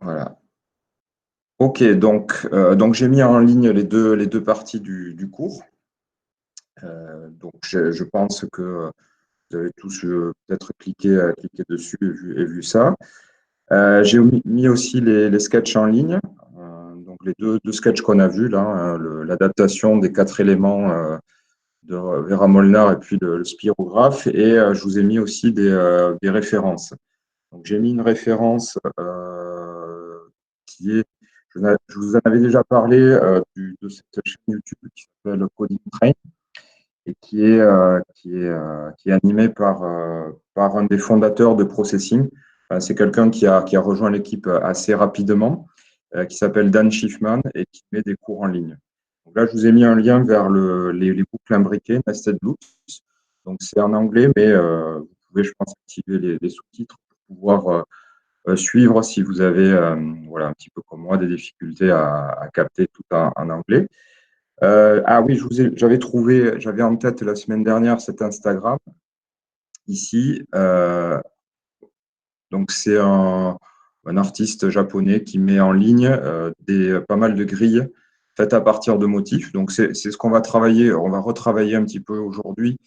Voilà. Ok, donc j'ai mis en ligne les deux parties du cours. Donc je pense que vous avez tous peut-être cliqué dessus et vu ça. J'ai mis aussi les sketchs en ligne. Donc les deux sketchs qu'on a vus là, hein, l'adaptation des 4 éléments de Vera Molnar et puis le spirographe. Et je vous ai mis aussi des références. Donc j'ai mis une référence qui est, je vous en avais déjà parlé de cette chaîne YouTube qui s'appelle Coding Train et qui est animée par un des fondateurs de Processing. C'est quelqu'un qui a rejoint l'équipe assez rapidement, qui s'appelle Dan Schiffman et qui met des cours en ligne. Donc là, je vous ai mis un lien vers les boucles imbriquées, Nested Loops. Donc c'est en anglais, mais vous pouvez, je pense, activer les sous-titres pour pouvoir suivre si vous avez, voilà, un petit peu comme moi, des difficultés à capter tout en anglais. Ah oui, j'avais en tête la semaine dernière cet Instagram ici. Donc c'est un artiste japonais qui met en ligne pas mal de grilles faites à partir de motifs. Donc c'est ce qu'on va travailler, on va retravailler un petit peu aujourd'hui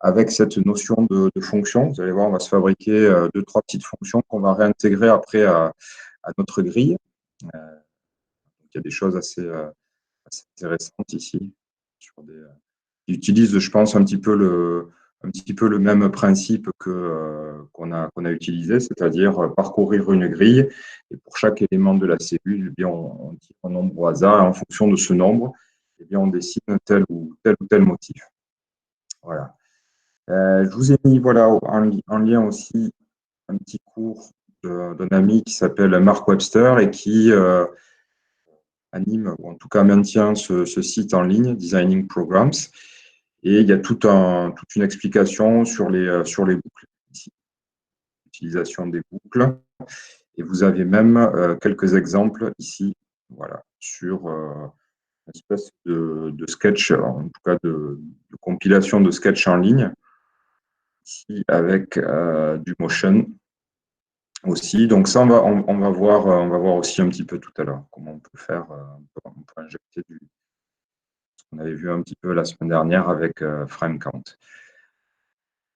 avec cette notion de fonction. Vous allez voir, on va se fabriquer 2-3 petites fonctions qu'on va réintégrer après à notre grille. Il y a des choses assez intéressantes ici qui utilisent, je pense, un petit peu le même principe qu'on a utilisé, c'est-à-dire parcourir une grille et pour chaque élément de la cellule, eh bien, on tire un nombre au hasard et en fonction de ce nombre, eh bien, on dessine tel motif. Voilà. Je vous ai mis voilà, en lien aussi un petit cours d'un ami qui s'appelle Mark Webster et qui anime, ou en tout cas maintient ce site en ligne, Designing Programs. Et il y a toute une explication sur les boucles, ici, l'utilisation des boucles. Et vous avez même quelques exemples ici, voilà, sur une espèce de sketch, en tout cas de compilation de sketch en ligne, ici avec du motion aussi. Donc ça, on va voir aussi un petit peu tout à l'heure comment on peut faire, on peut injecter ce qu'on avait vu un petit peu la semaine dernière avec Frame Count.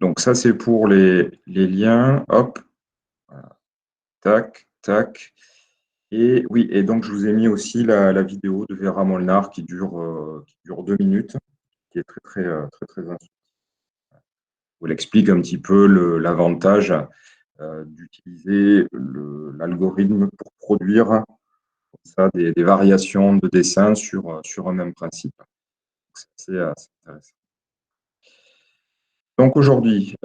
Donc ça, c'est pour les liens. Hop, voilà. Tac, tac. Et oui, et donc je vous ai mis aussi la vidéo de Vera Molnar qui dure 2 minutes, qui est très, très, très, très instructive. On l'explique un petit peu l'avantage d'utiliser l'algorithme pour produire comme ça, des variations de dessin sur un même principe. C'est assez intéressant. Donc aujourd'hui,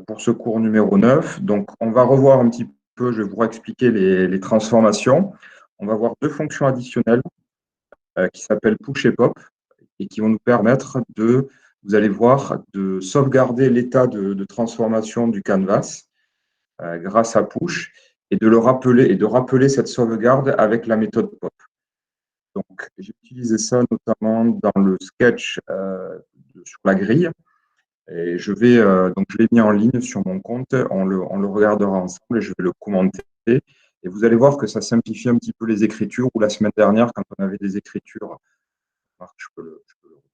pour ce cours numéro 9, donc on va revoir un petit peu, je vais vous expliquer les transformations. On va voir 2 fonctions additionnelles qui s'appellent push et pop et qui vont nous permettre vous allez voir, de sauvegarder l'état de transformation du canvas grâce à push et de rappeler cette sauvegarde avec la méthode pop. Donc j'ai utilisé ça notamment dans le sketch sur la grille. Et je l'ai mis en ligne sur mon compte, on le regardera ensemble et je vais le commenter. Et vous allez voir que ça simplifie un petit peu les écritures, ou la semaine dernière, quand on avait des écritures, je peux le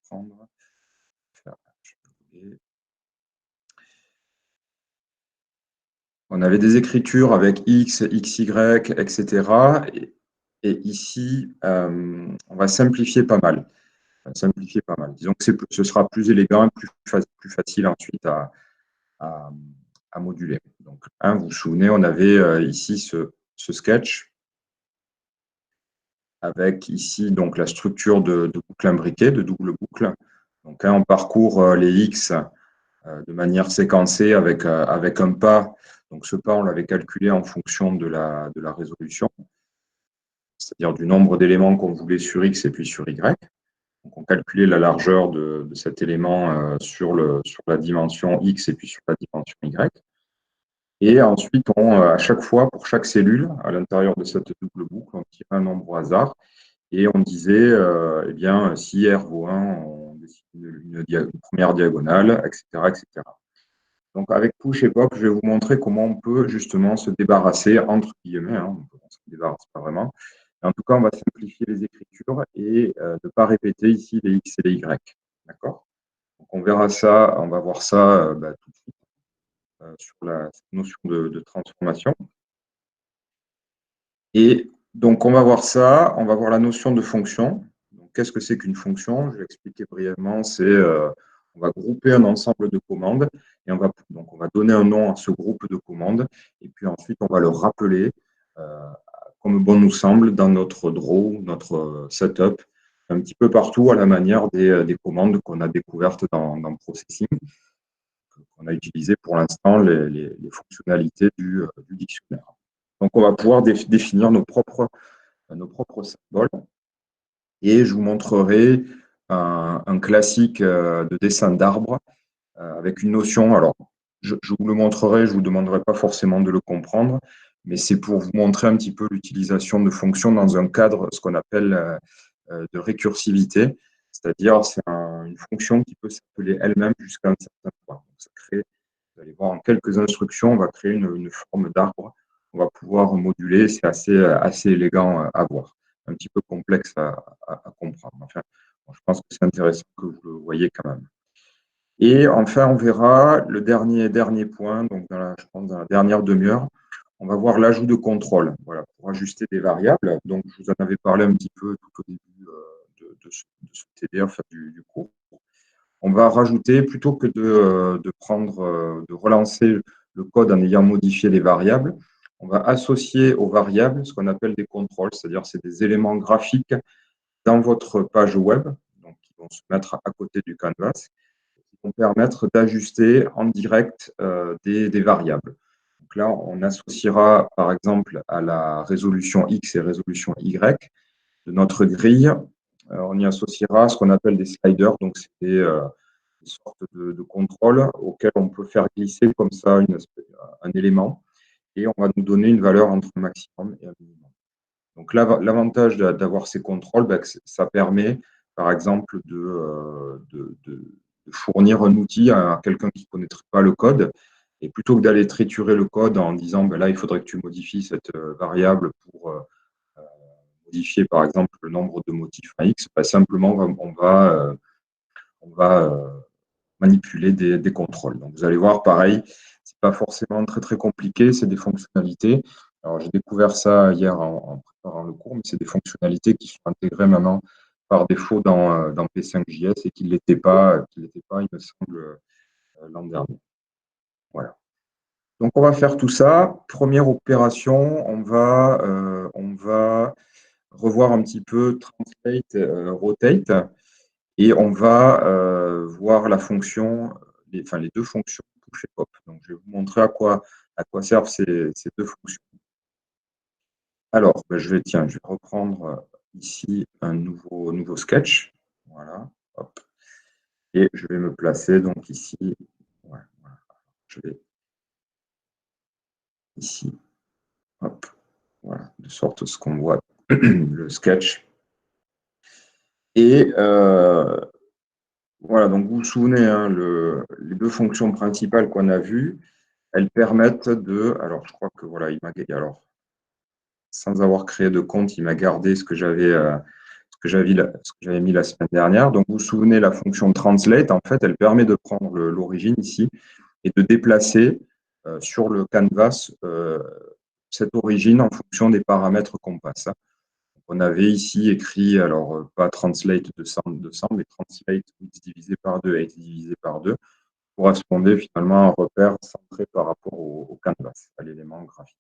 reprendre. On avait des écritures avec X, XY, etc. Et ici, on va simplifier pas mal. Disons que ce sera plus élégant et plus facile ensuite à moduler. Donc, vous vous souvenez, on avait ici ce sketch avec ici donc la structure de boucle imbriquée, de double boucle. Donc, on parcourt les X de manière séquencée avec un pas. Donc, ce pas, on l'avait calculé en fonction de la résolution, c'est-à-dire du nombre d'éléments qu'on voulait sur X et puis sur Y. Donc, on calculait la largeur de cet élément sur la dimension X et puis sur la dimension Y. Et ensuite, à chaque fois, pour chaque cellule, à l'intérieur de cette double boucle, on tirait un nombre au hasard et on disait, eh bien, si R vaut 1, on décide une première diagonale, etc., etc. Donc, avec push et pop, je vais vous montrer comment on peut justement se débarrasser, entre guillemets, on des var, c'est pas vraiment. En tout cas, on va simplifier les écritures et ne pas répéter ici les X et les Y. D'accord? Donc, on verra ça, on va voir ça tout de suite sur la notion de transformation. Et donc, on va voir ça, on va voir la notion de fonction. Qu'est-ce que c'est qu'une fonction? Je vais expliquer brièvement. On va grouper un ensemble de commandes et on va donner un nom à ce groupe de commandes. Et puis ensuite, on va le rappeler comme bon nous semble dans notre draw, notre setup, un petit peu partout à la manière des commandes qu'on a découvertes dans Processing, qu'on a utilisées pour l'instant les fonctionnalités du dictionnaire. Donc, on va pouvoir définir nos propres symboles. Et je vous montrerai un classique de dessin d'arbre avec une notion. Alors, je vous le montrerai, je ne vous demanderai pas forcément de le comprendre, mais c'est pour vous montrer un petit peu l'utilisation de fonctions dans un cadre, ce qu'on appelle de récursivité, c'est-à-dire c'est une fonction qui peut s'appeler elle-même jusqu'à un certain point. Donc, ça crée, vous allez voir en quelques instructions, on va créer une forme d'arbre, on va pouvoir moduler, c'est assez élégant à voir, un petit peu complexe à comprendre. Enfin, bon, je pense que c'est intéressant que vous le voyez quand même. Et enfin, on verra le dernier point, donc je pense dans la dernière demi-heure, on va voir l'ajout de contrôle, voilà, pour ajuster des variables. Donc, je vous en avais parlé un petit peu tout au début de ce TD, enfin, du cours. On va rajouter, plutôt que de relancer le code en ayant modifié les variables, on va associer aux variables ce qu'on appelle des contrôles, c'est-à-dire c'est des éléments graphiques dans votre page web, donc qui vont se mettre à côté du canvas, qui vont permettre d'ajuster en direct des variables. Donc là, on associera par exemple à la résolution X et résolution Y de notre grille, on y associera ce qu'on appelle des sliders, donc c'est des sortes de contrôles auxquels on peut faire glisser comme ça un élément et on va nous donner une valeur entre un maximum et un minimum. Donc l'avantage d'avoir ces contrôles, ça permet par exemple de fournir un outil à quelqu'un qui ne connaîtrait pas le code. Et plutôt que d'aller triturer le code en disant là, il faudrait que tu modifies cette variable pour modifier par exemple le nombre de motifs à X, simplement on va manipuler des contrôles. Donc vous allez voir, pareil, ce n'est pas forcément très très compliqué, c'est des fonctionnalités. Alors j'ai découvert ça hier en préparant le cours, mais c'est des fonctionnalités qui sont intégrées maintenant par défaut dans P5.js et qui ne l'étaient pas, il me semble, l'an dernier. Voilà. Donc on va faire tout ça. Première opération, on va revoir un petit peu translate, rotate, et on va voir la fonction, les deux fonctions push et pop. Donc je vais vous montrer à quoi servent ces deux fonctions. Alors, je vais reprendre ici un nouveau sketch. Voilà. Hop. Et je vais me placer donc ici. Ouais, voilà. Je vais ici. Hop. Voilà. De sorte à ce qu'on voit le sketch. Et voilà, donc vous vous souvenez, hein, les deux fonctions principales qu'on a vues, elles permettent de. Alors, je crois que voilà, alors, sans avoir créé de compte, il m'a gardé ce que j'avais mis la semaine dernière. Donc, vous vous souvenez, la fonction translate, en fait, elle permet de prendre l'origine ici et de déplacer sur le canvas cette origine en fonction des paramètres qu'on passe. On avait ici écrit, alors pas translate 200, mais translate x divisé par 2 et x divisé par 2 correspondait finalement à un repère centré par rapport au canvas, à l'élément graphique.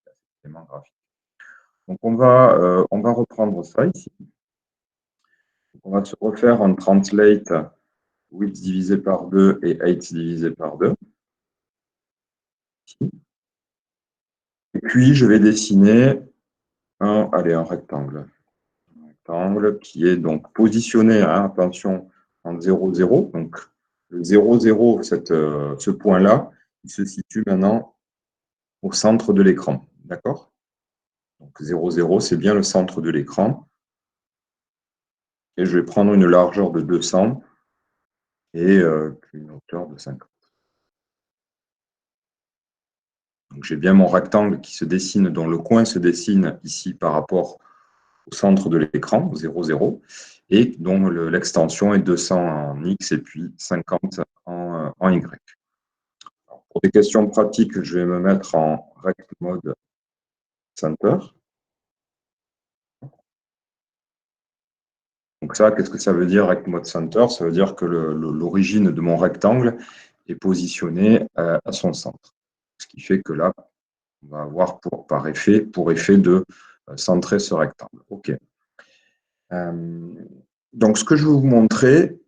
Donc on va reprendre ça ici. Donc, on va se refaire un translate width divisé par 2 et height divisé par 2. Et puis je vais dessiner un rectangle. Un rectangle qui est donc positionné, hein, attention, en 0, 0. Donc le 0, 0, ce point-là, il se situe maintenant au centre de l'écran. D'accord? Donc 0, 0, c'est bien le centre de l'écran. Et je vais prendre une largeur de 200 et une hauteur de 50. Donc, j'ai bien mon rectangle qui se dessine, dont le coin se dessine ici par rapport au centre de l'écran, 0, 0, et dont l'extension est 200 en X et puis 50 en Y. Alors, pour des questions pratiques, je vais me mettre en Rect Mode Center. Donc ça, qu'est-ce que ça veut dire Rect Mode Center? Ça veut dire que l'origine de mon rectangle est positionnée à son centre. Ce qui fait que là, on va avoir pour effet de centrer ce rectangle. OK. Donc, ce que je vais vous montrer,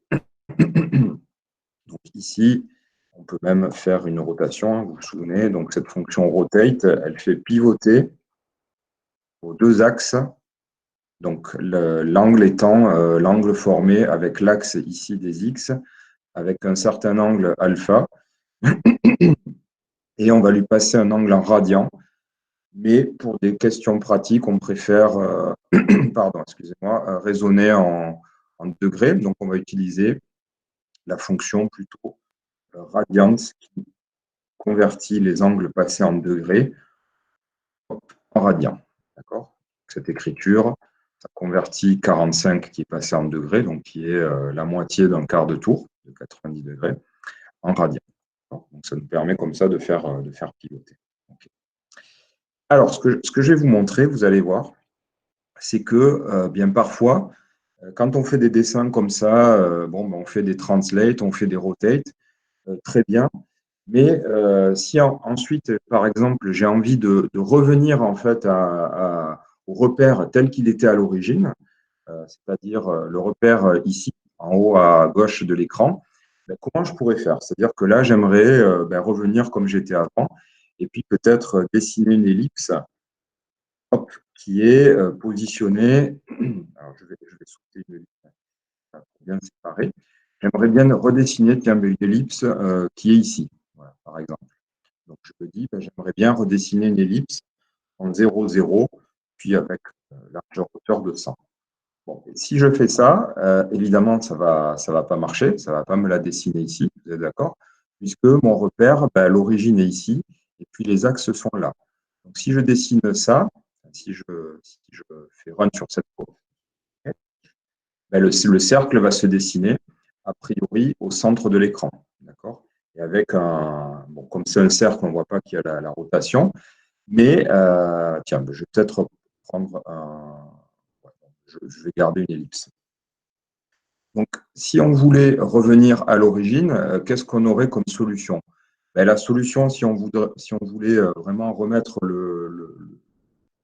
donc ici, on peut même faire une rotation, hein, vous vous souvenez, donc cette fonction rotate, elle fait pivoter aux deux axes, donc l'angle étant l'angle formé avec l'axe ici des X, avec un certain angle alpha, et on va lui passer un angle en radian, mais pour des questions pratiques, on préfère pardon, excusez-moi, raisonner en degrés, donc on va utiliser la fonction plutôt radians qui convertit les angles passés en degrés en radians. D'accord? Cette écriture, ça convertit 45 qui est passé en degrés, donc qui est la moitié d'un quart de tour, de 90 degrés, en radians. Donc ça nous permet comme ça de faire pivoter. Okay. Alors, ce que je vais vous montrer, vous allez voir, c'est que bien parfois, quand on fait des dessins comme ça, on fait des translates, on fait des rotates, très bien. Mais si ensuite, par exemple, j'ai envie de revenir en fait au repère tel qu'il était à l'origine, c'est-à-dire le repère ici, en haut à gauche de l'écran, comment je pourrais faire? C'est-à-dire que là, j'aimerais revenir comme j'étais avant, et puis peut-être dessiner une ellipse qui est positionnée. Alors, je vais sauter une ellipse pour bien séparer. J'aimerais bien redessiner une ellipse qui est ici, voilà, par exemple. Donc, je me dis, j'aimerais bien redessiner une ellipse en 0, 0, puis avec largeur hauteur de 100. Bon, si je fais ça, évidemment, ça va pas marcher, ça ne va pas me la dessiner ici, vous êtes d'accord? Puisque mon repère, l'origine est ici, et puis les axes sont là. Donc, si je dessine ça, si je fais run sur cette courbe, le cercle va se dessiner, a priori, au centre de l'écran. D'accord? Et avec comme c'est un cercle, on ne voit pas qu'il y a la rotation, mais tiens, je vais peut-être prendre je vais garder une ellipse. Donc, si on voulait revenir à l'origine, qu'est-ce qu'on aurait comme solution? La solution, si on voulait vraiment remettre le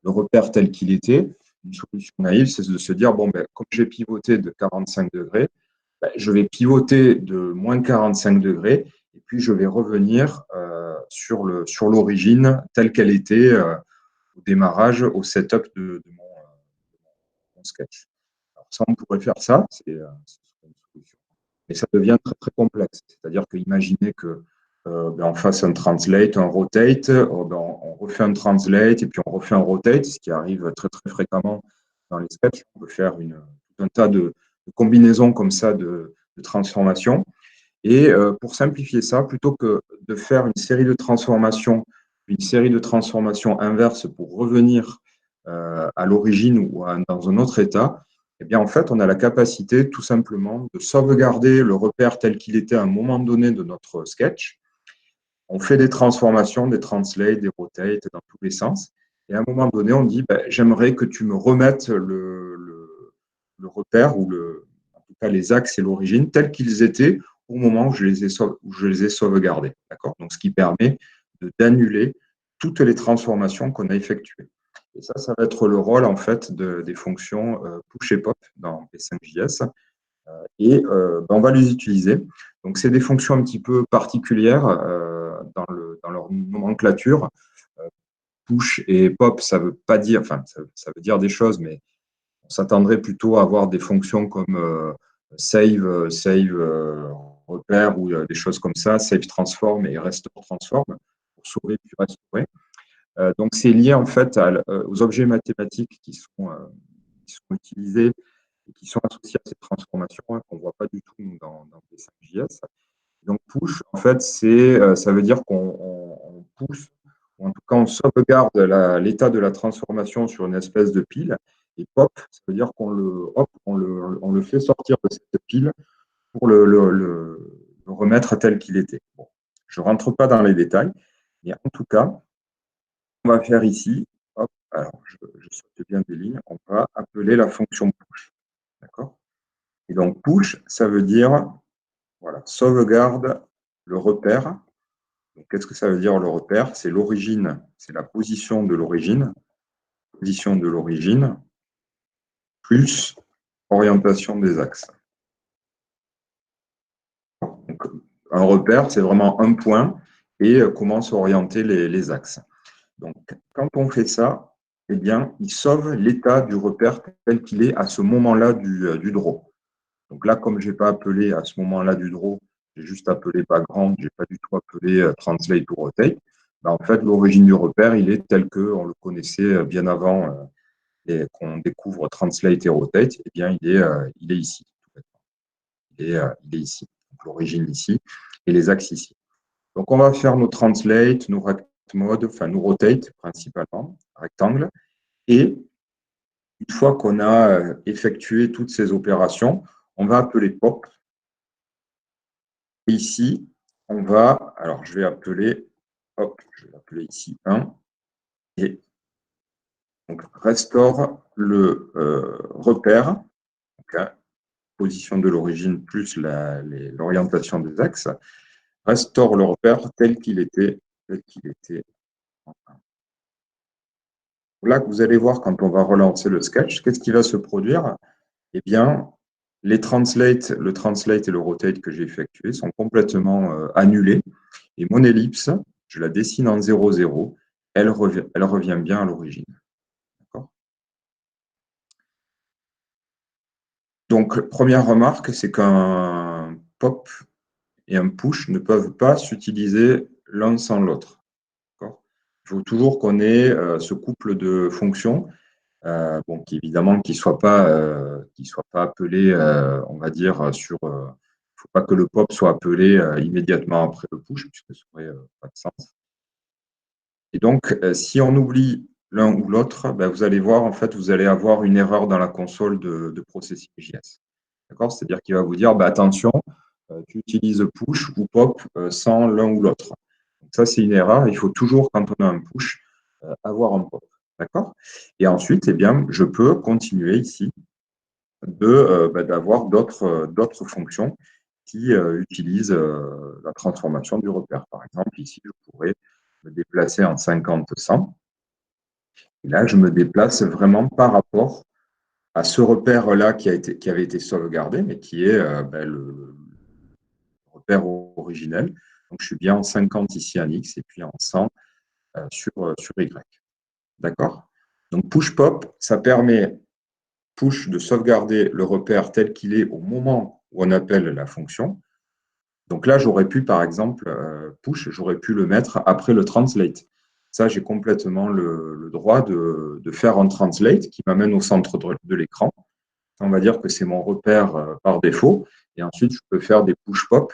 repère tel qu'il était, une solution naïve, c'est de se dire, comme j'ai pivoté de 45 degrés, je vais pivoter de moins 45 degrés, et puis je vais revenir sur l'origine telle qu'elle était au démarrage, au setup de mon sketch. Alors ça, on pourrait faire ça, c'est une solution. Mais ça devient très, très complexe. C'est-à-dire que imaginez que on fasse un translate, un rotate, on refait un translate et puis on refait un rotate, ce qui arrive très, très fréquemment dans les sketchs. On peut faire tout un tas de combinaisons comme ça de transformations. Et pour simplifier ça, plutôt que de faire une série de transformations inverses pour revenir à l'origine ou dans un autre état, eh bien, en fait, on a la capacité tout simplement de sauvegarder le repère tel qu'il était à un moment donné de notre sketch. On fait des transformations, des translates, des rotates dans tous les sens. Et à un moment donné, on dit, j'aimerais que tu me remettes le repère ou en tout cas les axes et l'origine tels qu'ils étaient au moment où je les ai sauvegardés. D'accord? Donc, ce qui permet d'annuler toutes les transformations qu'on a effectuées. Et ça va être le rôle en fait des fonctions push et pop dans P5.js. Et on va les utiliser. Donc, c'est des fonctions un petit peu particulières dans leur nomenclature. Push et pop, ça veut pas dire, enfin, ça veut dire des choses, mais on s'attendrait plutôt à avoir des fonctions comme save repère ou des choses comme ça, save transform et restore transform pour sauver puis restaurer. Donc, c'est lié en fait aux objets mathématiques qui sont utilisés et qui sont associés à ces transformations qu'on ne voit pas du tout dans P5.js. Donc, push, en fait, ça veut dire qu'on pousse ou en tout cas, on sauvegarde l'état de la transformation sur une espèce de pile, et pop, ça veut dire on le fait sortir de cette pile pour le remettre tel qu'il était. Bon, je ne rentre pas dans les détails, mais en tout cas, on va faire ici, hop, alors je saute bien des lignes, on va appeler la fonction push. D'accord? Et donc push, ça veut dire voilà, sauvegarde le repère. Qu'est-ce que ça veut dire le repère? C'est l'origine, c'est la position de l'origine plus orientation des axes. Donc, un repère, c'est vraiment un point et comment s'orienter les axes. Donc, quand on fait ça, eh bien, il sauve l'état du repère tel qu'il est à ce moment-là du draw. Donc là, comme je n'ai pas appelé à ce moment-là du draw, j'ai juste appelé background, je n'ai pas du tout appelé translate ou rotate. Ben, en fait, l'origine du repère, il est tel qu'on le connaissait bien avant et qu'on découvre translate et rotate, eh bien, il est ici. Il est ici. L'origine ici et les axes ici. Donc, on va faire nos translate, nos rect mode, enfin, nos rotate principalement, rectangle. Et une fois qu'on a effectué toutes ces opérations, on va appeler pop. Et ici, on va, alors je vais appeler, hop, je vais l'appeler ici 1. Et donc, restaure le repère, donc, position de l'origine plus l'orientation des axes, restaure le repère tel qu'il était. Là, vous allez voir quand on va relancer le sketch, qu'est-ce qui va se produire? Eh bien, le translate et le rotate que j'ai effectués sont complètement annulés. Et mon ellipse, je la dessine en 0, 0. Elle revient bien à l'origine. Donc, première remarque, c'est qu'un pop et un push ne peuvent pas s'utiliser l'un sans l'autre. Il faut toujours qu'on ait ce couple de fonctions, bon, évidemment, qui ne soit pas appelé, on va dire, sur. Il ne faut pas que le pop soit appelé immédiatement après le push, puisque ça n'aurait pas de sens. Et donc, si on oublie l'un ou l'autre, ben, vous allez voir, en fait, vous allez avoir une erreur dans la console de Processing.js. D'accord? C'est-à-dire qu'il va vous dire, ben, attention, tu utilises push ou pop sans l'un ou l'autre. Donc ça, c'est une erreur. Il faut toujours, quand on a un push, avoir un pop. D'accord? Et ensuite, eh bien, je peux continuer ici d'avoir d'autres fonctions qui utilisent la transformation du repère. Par exemple, ici, je pourrais me déplacer en 50-100. Et là, je me déplace vraiment par rapport à ce repère-là qui avait été sauvegardé, mais qui est le repère originel. Donc, je suis bien en 50 ici en X et puis en 100 sur Y. D'accord? Donc, push-pop, ça permet push de sauvegarder le repère tel qu'il est au moment où on appelle la fonction. Donc là, j'aurais pu, par exemple, push, j'aurais pu le mettre après le translate. Ça, j'ai complètement le droit de faire un translate qui m'amène au centre de l'écran. On va dire que c'est mon repère par défaut. Et ensuite, je peux faire des push-pop,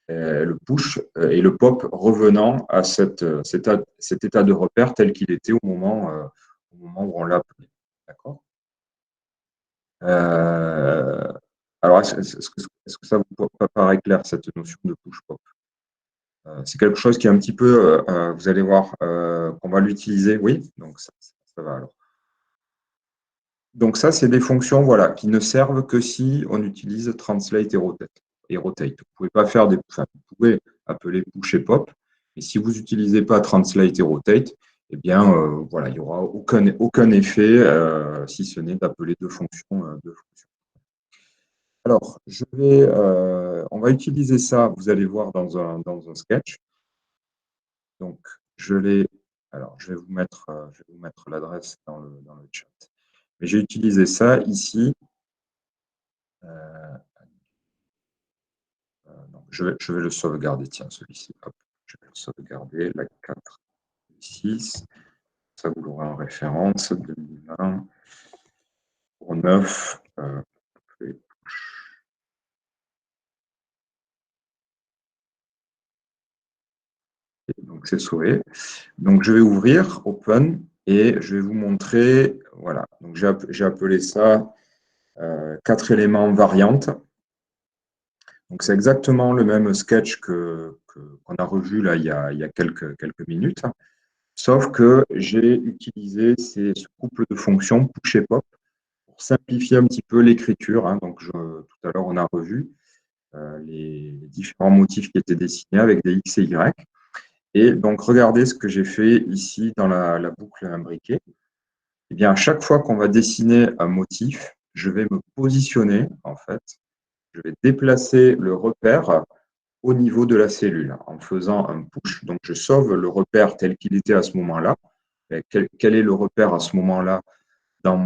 le push et le pop revenant à cet état de repère tel qu'il était au moment où on l'a appelé. D'accord? Alors, est-ce que ça vous paraît clair, cette notion de push-pop? C'est quelque chose qui est un petit peu, vous allez voir, qu'on va l'utiliser. Oui, donc ça va alors. Donc ça, c'est des fonctions voilà, qui ne servent que si on utilise translate et rotate. Vous pouvez pas faire vous pouvez appeler push et pop, mais si vous n'utilisez pas translate et rotate, eh bien, voilà, il n'y aura aucun effet si ce n'est d'appeler deux fonctions. Alors, on va utiliser ça, vous allez voir dans un sketch. Donc, alors, je vais vous mettre l'adresse dans le chat. Mais j'ai utilisé ça ici. Donc, je vais le sauvegarder. Tiens, celui-ci. Je vais le sauvegarder. La 4, 6. Ça, vous l'aurez en référence. 2020. Pour 9. donc c'est sauvé. Donc je vais ouvrir, open, et je vais vous montrer, voilà, donc j'ai appelé ça 4 éléments variantes. Donc c'est exactement le même sketch qu'on a revu là il y a quelques minutes, sauf que j'ai utilisé ce couple de fonctions push et pop pour simplifier un petit peu l'écriture. Hein. Donc tout à l'heure on a revu les différents motifs qui étaient dessinés avec des X et Y. Et donc regardez ce que j'ai fait ici dans la boucle imbriquée. Eh bien, à chaque fois qu'on va dessiner un motif, je vais me positionner, en fait, je vais déplacer le repère au niveau de la cellule en faisant un push. Donc, je sauve le repère tel qu'il était à ce moment-là. Quel est le repère à ce moment-là dans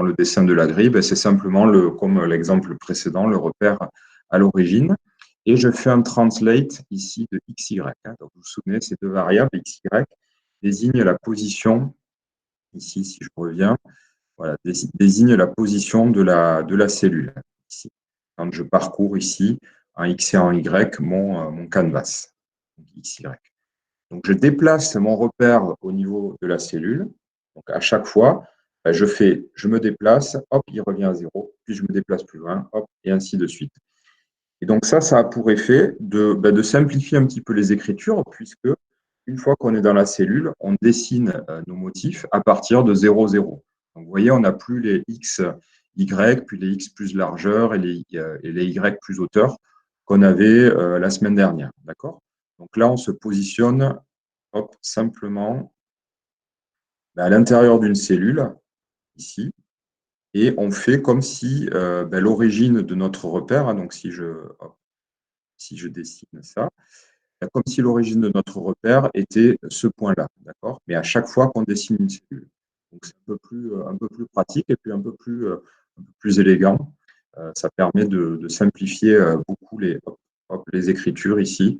le dessin de la grille? C'est simplement, comme l'exemple précédent, le repère à l'origine. Et je fais un translate ici de XY. Donc, vous vous souvenez, ces deux variables, XY, désignent la position, ici, si je reviens, voilà, désigne la position de la cellule. Ici. Quand je parcours ici, en X et en Y, mon canvas, donc XY. Donc, je déplace mon repère au niveau de la cellule. Donc, à chaque fois, je me déplace, hop, il revient à 0, puis je me déplace plus loin, hop, et ainsi de suite. Et donc, ça a pour effet de simplifier un petit peu les écritures, puisque une fois qu'on est dans la cellule, on dessine nos motifs à partir de 0, 0. Donc, vous voyez, on n'a plus les X, Y, puis les X plus largeur et les Y plus hauteur qu'on avait la semaine dernière. D'accord? Donc là, on se positionne simplement à l'intérieur d'une cellule, ici, et on fait comme si l'origine de notre repère, hein, donc si je dessine ça, comme si l'origine de notre repère était ce point-là, d'accord? Mais à chaque fois qu'on dessine une cellule. Donc c'est un peu plus pratique et puis un peu plus élégant. Ça permet de simplifier beaucoup les écritures ici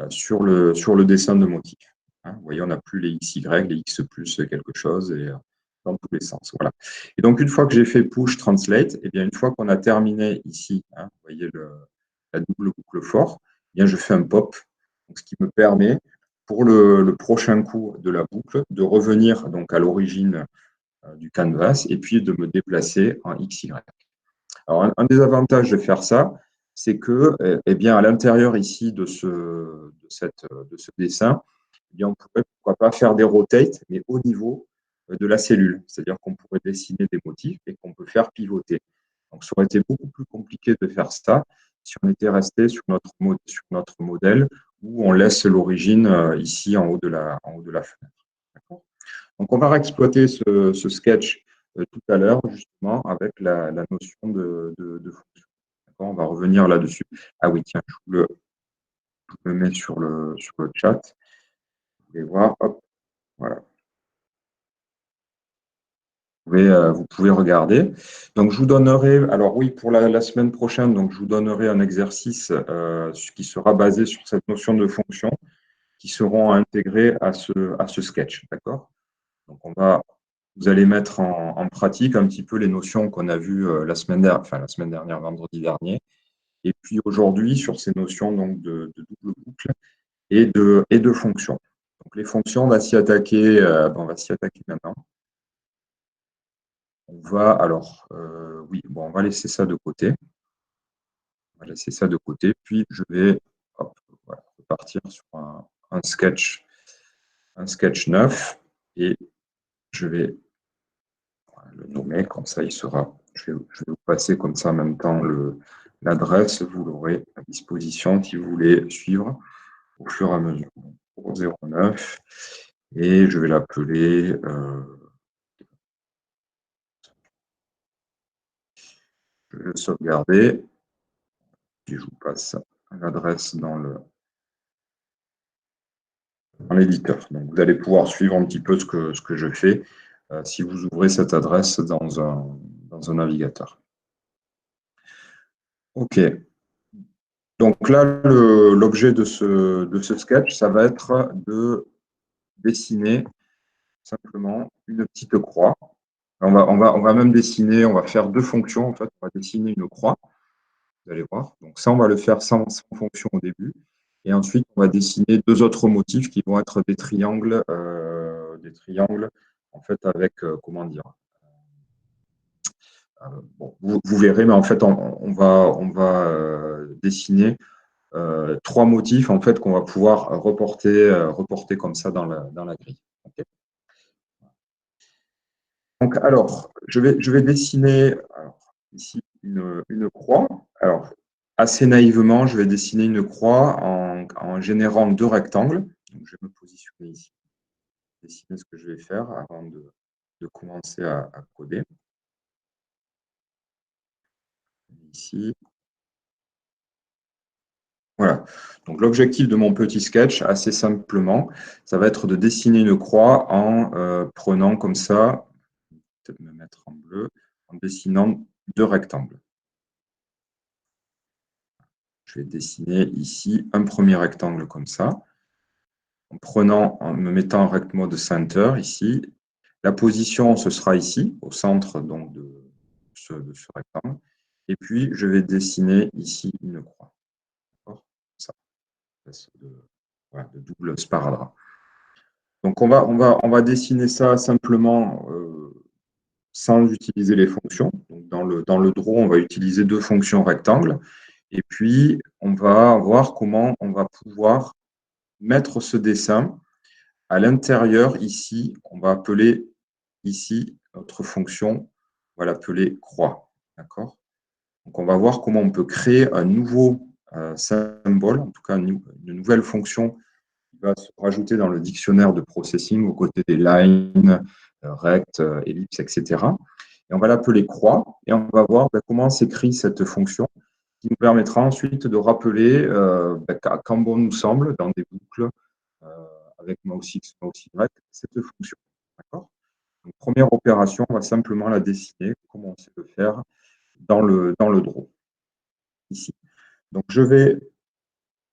sur le dessin de motifs. Hein, vous voyez, on n'a plus les XY, les X plus quelque chose, et dans tous les sens. Voilà. Et donc, une fois que j'ai fait push translate, et bien, une fois qu'on a terminé ici, hein, vous voyez la double boucle for, eh bien, je fais un pop, donc, ce qui me permet, pour le prochain coup de la boucle, de revenir donc à l'origine du canvas et puis de me déplacer en XY. Alors, un des avantages de faire ça, c'est que, eh bien, à l'intérieur ici de ce dessin, eh bien, on pourrait, pourquoi pas, faire des rotates, mais au niveau de la cellule. C'est-à-dire qu'on pourrait dessiner des motifs et qu'on peut faire pivoter. Donc, ça aurait été beaucoup plus compliqué de faire ça si on était resté sur notre modèle où on laisse l'origine ici en haut de la fenêtre. Donc, on va réexploiter ce sketch tout à l'heure, justement, avec la notion de fonction. On va revenir là-dessus. Ah oui, tiens, je vous le mets sur le chat. Vous pouvez voir, hop, voilà. Vous pouvez regarder. Donc, je vous donnerai, alors oui, pour la semaine prochaine, donc, je vous donnerai un exercice qui sera basé sur cette notion de fonction qui seront intégrés à ce sketch. D'accord? Donc, vous allez mettre en pratique un petit peu les notions qu'on a vues la semaine dernière, vendredi dernier, et puis aujourd'hui sur ces notions donc, de double boucle et de fonctions. Donc, les fonctions, on va s'y attaquer maintenant. Oui, bon, on va laisser ça de côté. On va laisser ça de côté, puis je vais partir sur un sketch neuf et je vais le nommer, comme ça il sera. Je vais vous passer comme ça en même temps l'adresse, vous l'aurez à disposition si vous voulez suivre au fur et à mesure. 09 et je vais l'appeler. Je vais le sauvegarder. Puis je vous passe l'adresse dans l'éditeur. Donc vous allez pouvoir suivre un petit peu ce que je fais si vous ouvrez cette adresse dans un navigateur. OK. Donc là, l'objet de ce sketch, ça va être de dessiner simplement une petite croix. On va même dessiner, on va faire deux fonctions. En fait, on va dessiner une croix. Vous allez voir. Donc ça, on va le faire sans fonction au début. Et ensuite, on va dessiner deux autres motifs qui vont être des triangles en fait, avec, comment dire, bon, vous verrez, mais en fait, on va dessiner trois motifs en fait, qu'on va pouvoir reporter comme ça dans la grille. Okay. Donc, alors, je vais dessiner alors, ici une croix. Alors, assez naïvement, je vais dessiner une croix en générant deux rectangles. Donc, je vais me positionner ici, dessiner ce que je vais faire avant de commencer à coder. Ici. Voilà. Donc, l'objectif de mon petit sketch, assez simplement, ça va être de dessiner une croix en prenant comme ça, peut-être me mettre en bleu, en dessinant deux rectangles. Je vais dessiner ici un premier rectangle comme ça, en me mettant en rect mode center ici. La position, ce sera ici, au centre donc, de ce rectangle. Et puis, je vais dessiner ici une croix. Ça, voilà, de double sparadrap. Donc, on va dessiner ça simplement sans utiliser les fonctions. Donc, dans le draw, on va utiliser deux fonctions rectangles. Et puis, on va voir comment on va pouvoir mettre ce dessin à l'intérieur. Ici, on va appeler ici notre fonction, on va l'appeler croix. D'accord? Donc, on va voir comment on peut créer un nouveau symbole, en tout cas une nouvelle fonction qui va se rajouter dans le dictionnaire de processing aux côtés des lines, rect, ellipse, etc. Et on va l'appeler croix et on va voir comment s'écrit cette fonction qui nous permettra ensuite de rappeler quand bon nous semble dans des boucles avec mouse X, mouse Y, cette fonction. D'accord? Donc, première opération, on va simplement la dessiner, comme on sait le faire dans le draw, ici. Donc,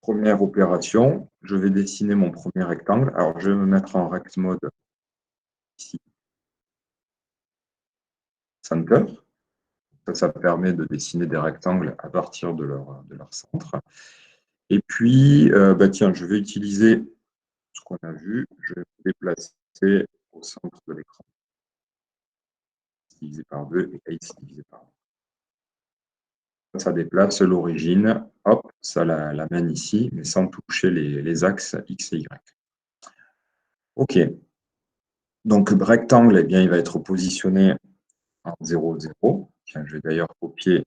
première opération, je vais dessiner mon premier rectangle. Alors, je vais me mettre en rect mode ici, center. Ça permet de dessiner des rectangles à partir de leur centre. Et puis, tiens, je vais utiliser ce qu'on a vu. Je vais me déplacer au centre de l'écran. Divisé par 2 et x divisé par 2. Ça déplace l'origine. Hop, ça l'amène ici, mais sans toucher les axes x et y. OK. Donc, rectangle, eh bien, il va être positionné en 0, 0. Tiens, je vais d'ailleurs copier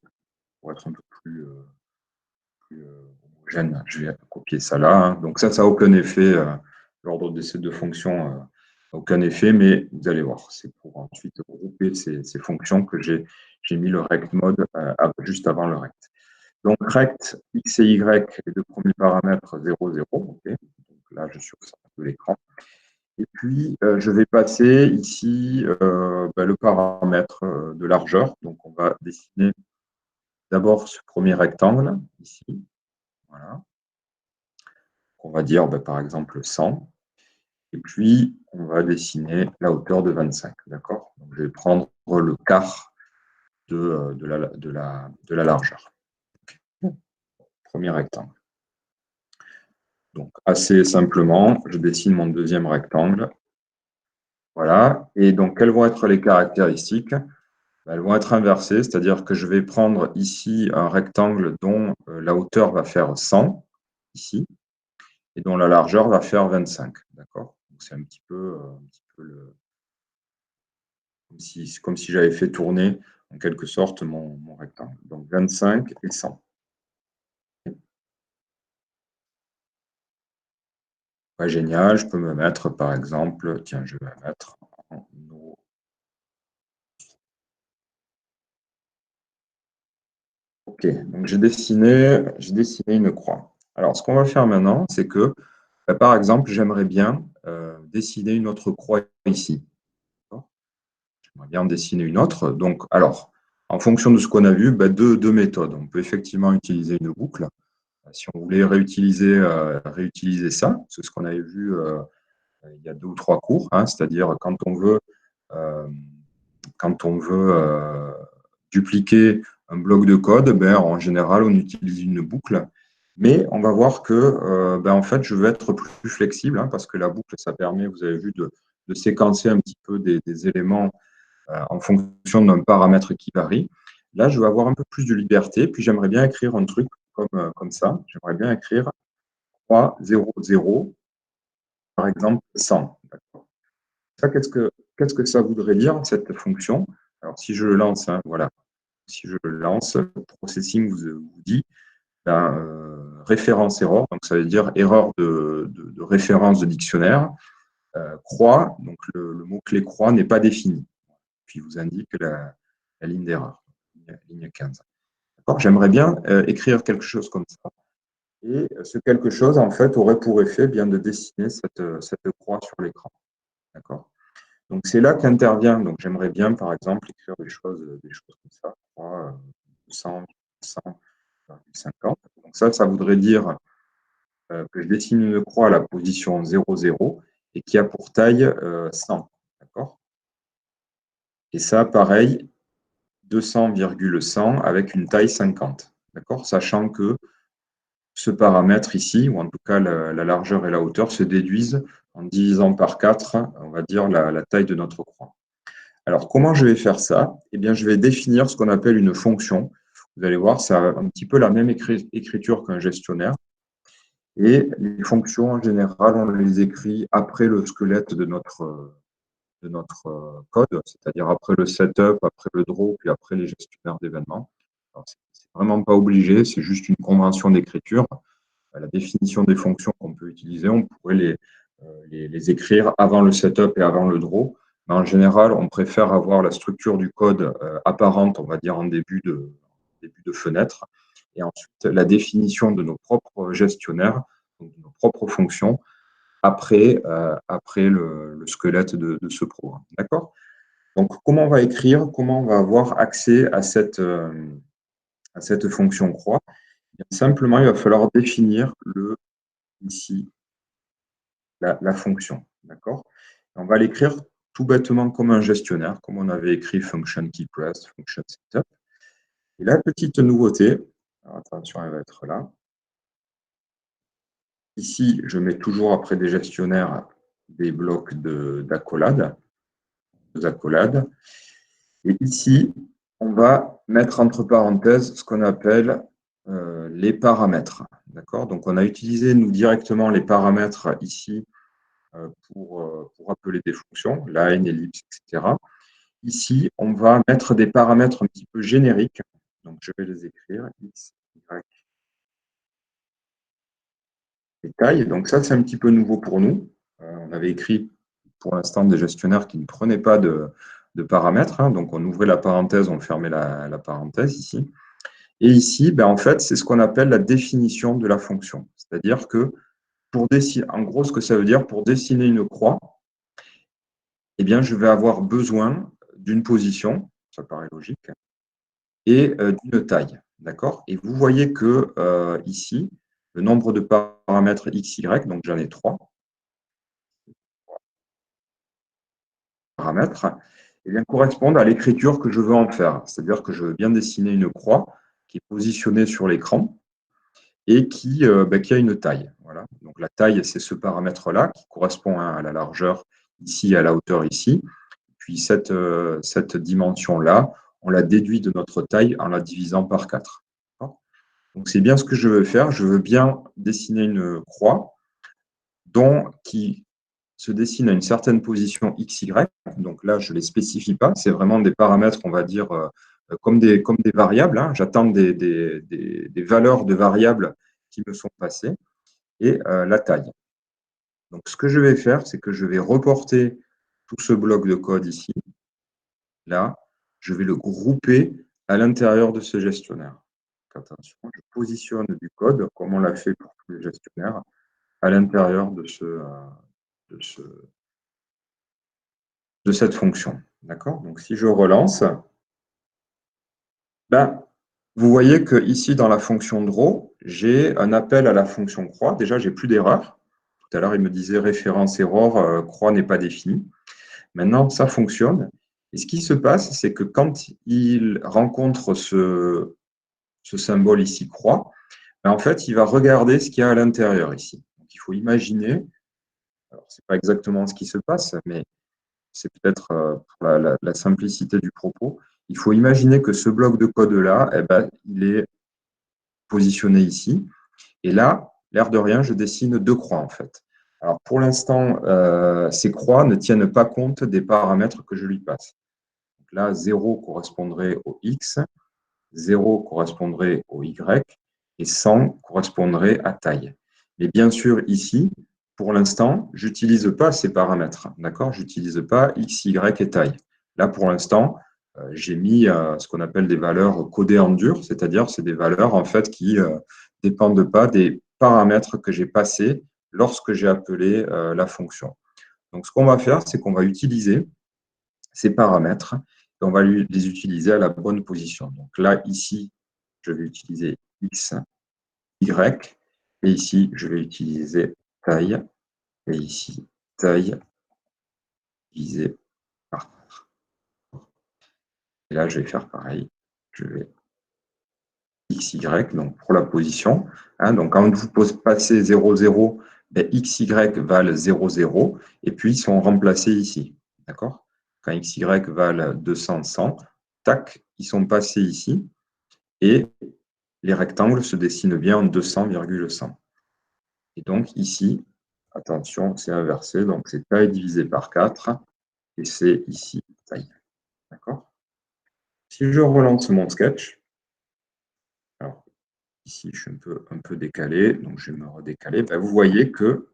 pour être un peu plus homogène. Je vais copier ça là. Hein. Donc, ça n'a aucun effet. L'ordre de ces deux fonctions n'a aucun effet, mais vous allez voir. C'est pour ensuite grouper ces fonctions que j'ai mis le rect mode juste avant le rect. Donc, rect, x et y, les deux premiers paramètres, 0, 0. Okay. Donc, là, je suis au centre de l'écran. Et puis, je vais passer ici le paramètre de largeur. Donc, on va dessiner d'abord ce premier rectangle, ici. Voilà. On va dire, par exemple, 100. Et puis, on va dessiner la hauteur de 25. D'accord? Donc, je vais prendre le quart de la largeur. Premier rectangle. Donc, assez simplement, je dessine mon deuxième rectangle. Voilà. Et donc, quelles vont être les caractéristiques? Elles vont être inversées, c'est-à-dire que je vais prendre ici un rectangle dont la hauteur va faire 100, ici, et dont la largeur va faire 25. D'accord? C'est un petit peu comme si j'avais fait tourner en quelque sorte mon rectangle. Donc 25 et 100. Pas génial, je peux me mettre par exemple, tiens, je vais me mettre en no. Ok, donc j'ai dessiné une croix. Alors, ce qu'on va faire maintenant, c'est que, par exemple, j'aimerais bien dessiner une autre croix ici. J'aimerais bien en dessiner une autre. Donc, alors, en fonction de ce qu'on a vu, deux méthodes. On peut effectivement utiliser une boucle. Si on voulait réutiliser ça, c'est ce qu'on avait vu il y a 2 ou 3 cours, hein, c'est-à-dire quand on veut dupliquer un bloc de code, en général, on utilise une boucle Mais on va voir que en fait, je veux être plus flexible hein, parce que la boucle, ça permet, vous avez vu, de séquencer un petit peu des éléments en fonction d'un paramètre qui varie. Là, je vais avoir un peu plus de liberté, puis j'aimerais bien écrire un truc comme ça. J'aimerais bien écrire 3, 0, 0, par exemple 100. Ça, qu'est-ce que ça voudrait dire, cette fonction? Alors, si je le lance, hein, voilà, si je le lance, le processing vous dit référence erreur, donc ça veut dire erreur de référence de dictionnaire. Croix, donc le mot-clé croix n'est pas défini. Puis il vous indique la ligne d'erreur, ligne 15. J'aimerais bien écrire quelque chose comme ça. Et ce quelque chose, en fait, aurait pour effet bien de dessiner cette croix sur l'écran. D'accord. Donc c'est là qu'intervient. Donc j'aimerais bien, par exemple, écrire des choses comme ça, 3, 100, 100, 50. Donc ça voudrait dire que je dessine une croix à la position 0, 0 et qui a pour taille 100. D'accord. Et ça, pareil, 200,100 avec une taille 50. D'accord. Sachant que ce paramètre ici, ou en tout cas la largeur et la hauteur, se déduisent en divisant par 4, on va dire, la taille de notre croix. Alors, comment je vais faire ça? Eh bien, je vais définir ce qu'on appelle une fonction. Vous allez voir, ça a un petit peu la même écriture qu'un gestionnaire. Et les fonctions, en général, on les écrit après le squelette de notre code, c'est-à-dire après le setup, après le draw, puis après les gestionnaires d'événements. C'est vraiment pas obligé, c'est juste une convention d'écriture. La définition des fonctions qu'on peut utiliser, on pourrait les écrire avant le setup et avant le draw. Mais en général, on préfère avoir la structure du code apparente, on va dire, en début de fenêtre. Et ensuite, la définition de nos propres gestionnaires, donc de nos propres fonctions, après le squelette de ce programme. D'accord? Donc, comment on va écrire, comment on va avoir accès à cette fonction croix? Simplement, il va falloir définir ici la fonction. D'accord? On va l'écrire tout bêtement comme un gestionnaire, comme on avait écrit function keepRest, function setup. Et la petite nouveauté, alors attention, elle va être là. Ici, je mets toujours après des gestionnaires des blocs d'accolades. Et ici, on va mettre entre parenthèses ce qu'on appelle les paramètres. D'accord? Donc, on a utilisé, nous, directement les paramètres ici pour appeler des fonctions, line, ellipse, etc. Ici, on va mettre des paramètres un petit peu génériques. Donc, je vais les écrire, x, y et taille. Donc, ça, c'est un petit peu nouveau pour nous. On avait écrit pour l'instant des gestionnaires qui ne prenaient pas de paramètres. Hein. Donc, on ouvrait la parenthèse, on fermait la parenthèse ici. Et ici, en fait, c'est ce qu'on appelle la définition de la fonction. C'est-à-dire que pour dessiner, en gros, ce que ça veut dire, pour dessiner une croix, eh bien, je vais avoir besoin d'une position, ça paraît logique, et d'une taille. D'accord? Et vous voyez que ici, le nombre de paramètres x, y, donc j'en ai 3 paramètres, eh bien, correspondent à l'écriture que je veux en faire. C'est-à-dire que je veux bien dessiner une croix qui est positionnée sur l'écran et qui a une taille. Voilà. Donc la taille, c'est ce paramètre-là qui correspond à la largeur ici et à la hauteur ici. Puis cette dimension-là, on la déduit de notre taille en la divisant par 4. Donc c'est bien ce que je veux faire. Je veux bien dessiner une croix qui se dessine à une certaine position x, y. Donc là, je ne les spécifie pas. C'est vraiment des paramètres, on va dire, comme des variables. Hein. J'attends des valeurs de variables qui me sont passées et la taille. Donc ce que je vais faire, c'est que je vais reporter tout ce bloc de code ici. Là, je vais le grouper à l'intérieur de ce gestionnaire. Attention, je positionne du code, comme on l'a fait pour tous les gestionnaires, à l'intérieur de cette fonction. D'accord? Donc, si je relance, vous voyez que ici, dans la fonction draw, j'ai un appel à la fonction croix. Déjà, j'ai plus d'erreur. Tout à l'heure, il me disait référence erreur, croix n'est pas définie. Maintenant, ça fonctionne. Et ce qui se passe, c'est que quand il rencontre ce symbole ici, croix, En fait, il va regarder ce qu'il y a à l'intérieur ici. Donc, il faut imaginer, alors ce n'est pas exactement ce qui se passe, mais c'est peut-être pour la simplicité du propos, il faut imaginer que ce bloc de code-là, eh ben, il est positionné ici. Et là, l'air de rien, je dessine deux croix en fait. Alors pour l'instant, ces croix ne tiennent pas compte des paramètres que je lui passe. Donc là, 0 correspondrait au X, 0 correspondrait au Y et 100 correspondrait à taille. Mais bien sûr, ici, pour l'instant, je n'utilise pas ces paramètres. D'accord? Je n'utilise pas X, Y et taille. Là, pour l'instant, j'ai mis ce qu'on appelle des valeurs codées en dur, c'est-à-dire c'est des valeurs en fait qui dépendent pas des paramètres que j'ai passés lorsque j'ai appelé la fonction. Donc, ce qu'on va faire, c'est qu'on va utiliser ces paramètres et on va les utiliser à la bonne position. Donc là, ici, je vais utiliser X, Y, et ici, je vais utiliser taille, et ici, taille divisé par 4. Et là, je vais faire pareil. Je vais X, Y, donc pour la position. Hein, donc, quand vous passez 0, 0, ben, X, Y valent 0, 0, et puis ils sont remplacés ici. D'accord? Quand X, Y valent 200, 100, tac, ils sont passés ici, et les rectangles se dessinent bien en 200,100. Et donc ici, attention, c'est inversé, donc c'est taille divisé par 4, et c'est ici taille. D'accord? Si je relance mon sketch, alors ici je suis un peu décalé, donc je vais me redécaler, ben, vous voyez que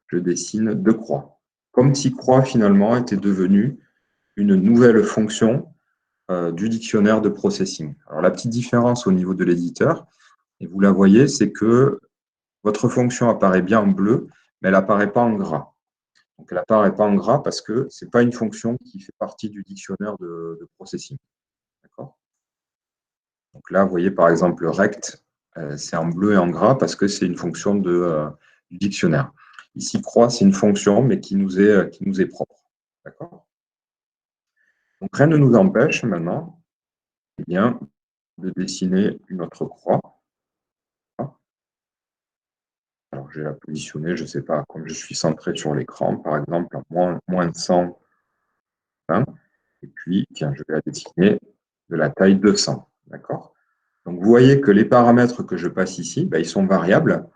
je dessine deux croix. Comme si croix finalement était devenue une nouvelle fonction du dictionnaire de processing. Alors la petite différence au niveau de l'éditeur, et vous la voyez, c'est que votre fonction apparaît bien en bleu, mais elle n'apparaît pas en gras. Donc, elle n'apparaît pas en gras parce que ce n'est pas une fonction qui fait partie du dictionnaire de processing. D'accord? Donc là, vous voyez par exemple rect, c'est en bleu et en gras parce que c'est une fonction du dictionnaire. Ici, croix, c'est une fonction, mais qui nous est propre. D'accord? Donc, rien ne nous empêche maintenant eh bien, de dessiner une autre croix. Alors, je vais la positionner, je ne sais pas, comme je suis centré sur l'écran, par exemple, en moins de 100, et puis, tiens, je vais la dessiner de la taille 200. D'accord? Donc, vous voyez que les paramètres que je passe ici, ben, ils sont variables.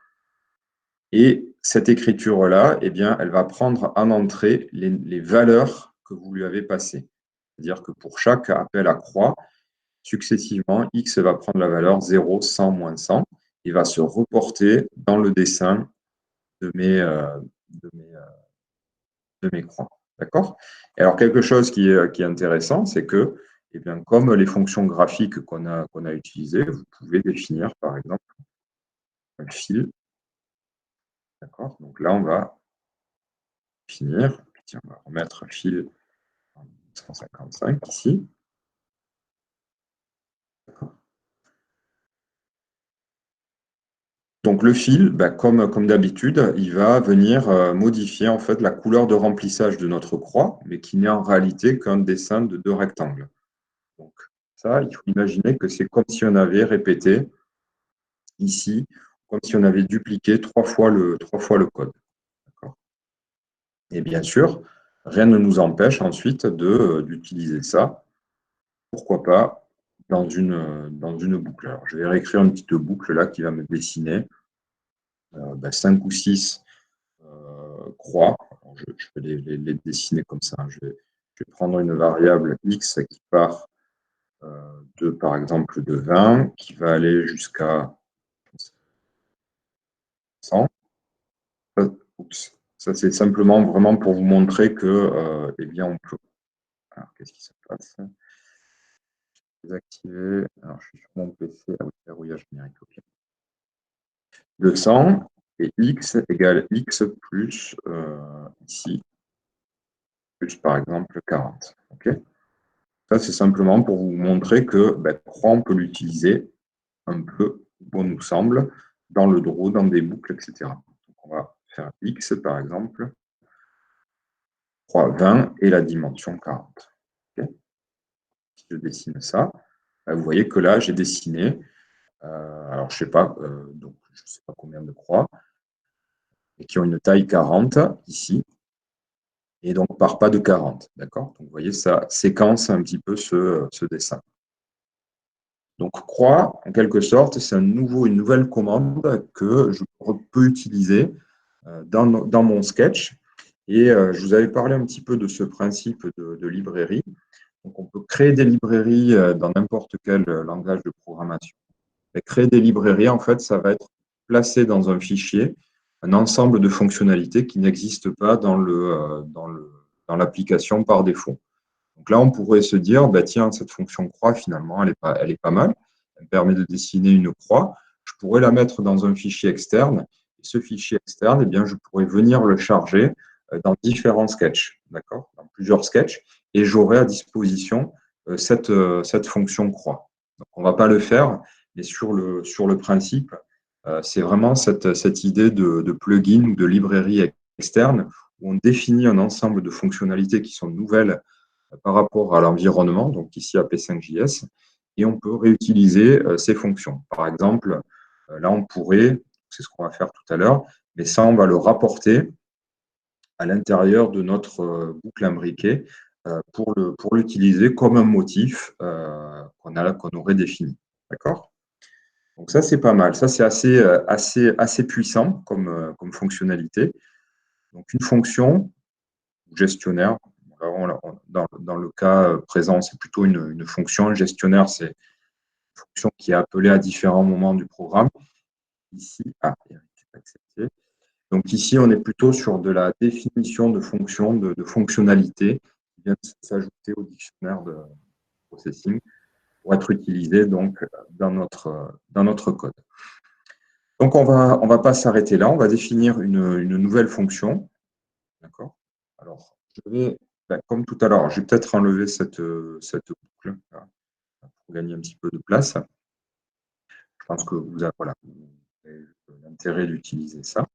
Et cette écriture-là, eh bien, elle va prendre en entrée les valeurs que vous lui avez passées. C'est-à-dire que pour chaque appel à croix, successivement, X va prendre la valeur 0, 100, moins 100 et va se reporter dans le dessin de de mes, de mes croix. D'accord? Et alors, quelque chose qui est intéressant, c'est que, eh bien, comme les fonctions graphiques qu'on a utilisées, vous pouvez définir, par exemple, un fil. D'accord? Donc là, on va finir. Tiens, on va remettre un fil en 155 ici. Donc le fil, bah, comme d'habitude, il va venir modifier en fait la couleur de remplissage de notre croix, mais qui n'est en réalité qu'un dessin de deux rectangles. Donc ça, il faut imaginer que c'est comme si on avait répété ici, comme si on avait dupliqué trois fois le code. Et bien sûr, rien ne nous empêche ensuite d'utiliser ça, pourquoi pas, dans une boucle. Alors, je vais réécrire une petite boucle là qui va me dessiner 5 ou 6 croix. Alors, je peux les dessiner comme ça. Je vais prendre une variable x qui part par exemple, de 20, qui va aller jusqu'à 100. Oups. Ça, c'est simplement vraiment pour vous montrer que, eh bien, on peut. Alors, qu'est-ce qui se passe? Désactiver. Alors, je suis sur mon PC. Ah oui, verrouillage numérique. OK. 200 et x égale x plus ici, plus par exemple 40. OK. Ça, c'est simplement pour vous montrer que croix, on peut l'utiliser un peu où nous semble, dans le draw, dans des boucles, etc. Donc, on va faire x, par exemple, croix 20 et la dimension 40. Okay. Si je dessine ça, vous voyez que là, j'ai dessiné alors, je ne sais pas, donc je sais pas combien de croix, et qui ont une taille 40 ici, et donc par pas de 40. D'accord? Donc, vous voyez, ça séquence un petit peu ce dessin. Donc, croix, en quelque sorte, c'est une nouvelle commande que je peux utiliser dans mon sketch. Et je vous avais parlé un petit peu de ce principe de librairie. Donc, on peut créer des librairies dans n'importe quel langage de programmation. Et créer des librairies, en fait, ça va être placé dans un fichier un ensemble de fonctionnalités qui n'existent pas dans l'application par défaut. Donc là, on pourrait se dire, bah, tiens, cette fonction croix, finalement, elle est pas mal. Elle me permet de dessiner une croix. Je pourrais la mettre dans un fichier externe. Et ce fichier externe, eh bien, je pourrais venir le charger dans différents sketchs, d'accord, dans plusieurs sketchs, et j'aurai à disposition cette fonction croix. Donc, on ne va pas le faire, mais sur le principe, c'est vraiment cette idée de plugin ou de librairie externe où on définit un ensemble de fonctionnalités qui sont nouvelles par rapport à l'environnement, donc ici AP5JS, et on peut réutiliser ces fonctions. Par exemple, là, on pourrait, c'est ce qu'on va faire tout à l'heure, mais ça, on va le rapporter à l'intérieur de notre boucle imbriquée pour l'utiliser comme un motif qu'on aurait défini. D'accord? Donc ça, c'est pas mal. Ça, c'est assez puissant comme fonctionnalité. Donc une fonction gestionnaire, dans le cas présent, c'est plutôt une fonction. Gestionnaire, c'est une fonction qui est appelée à différents moments du programme. Ici, accepté. Donc ici, on est plutôt sur de la définition de fonctions, de fonctionnalités qui viennent s'ajouter au dictionnaire de processing pour être utilisées donc dans notre code. Donc on va pas s'arrêter là, on va définir une nouvelle fonction. D'accord? Alors, je vais, comme tout à l'heure, je vais peut-être enlever cette boucle là, pour gagner un petit peu de place. Je pense que vous avez l'intérêt d'utiliser ça.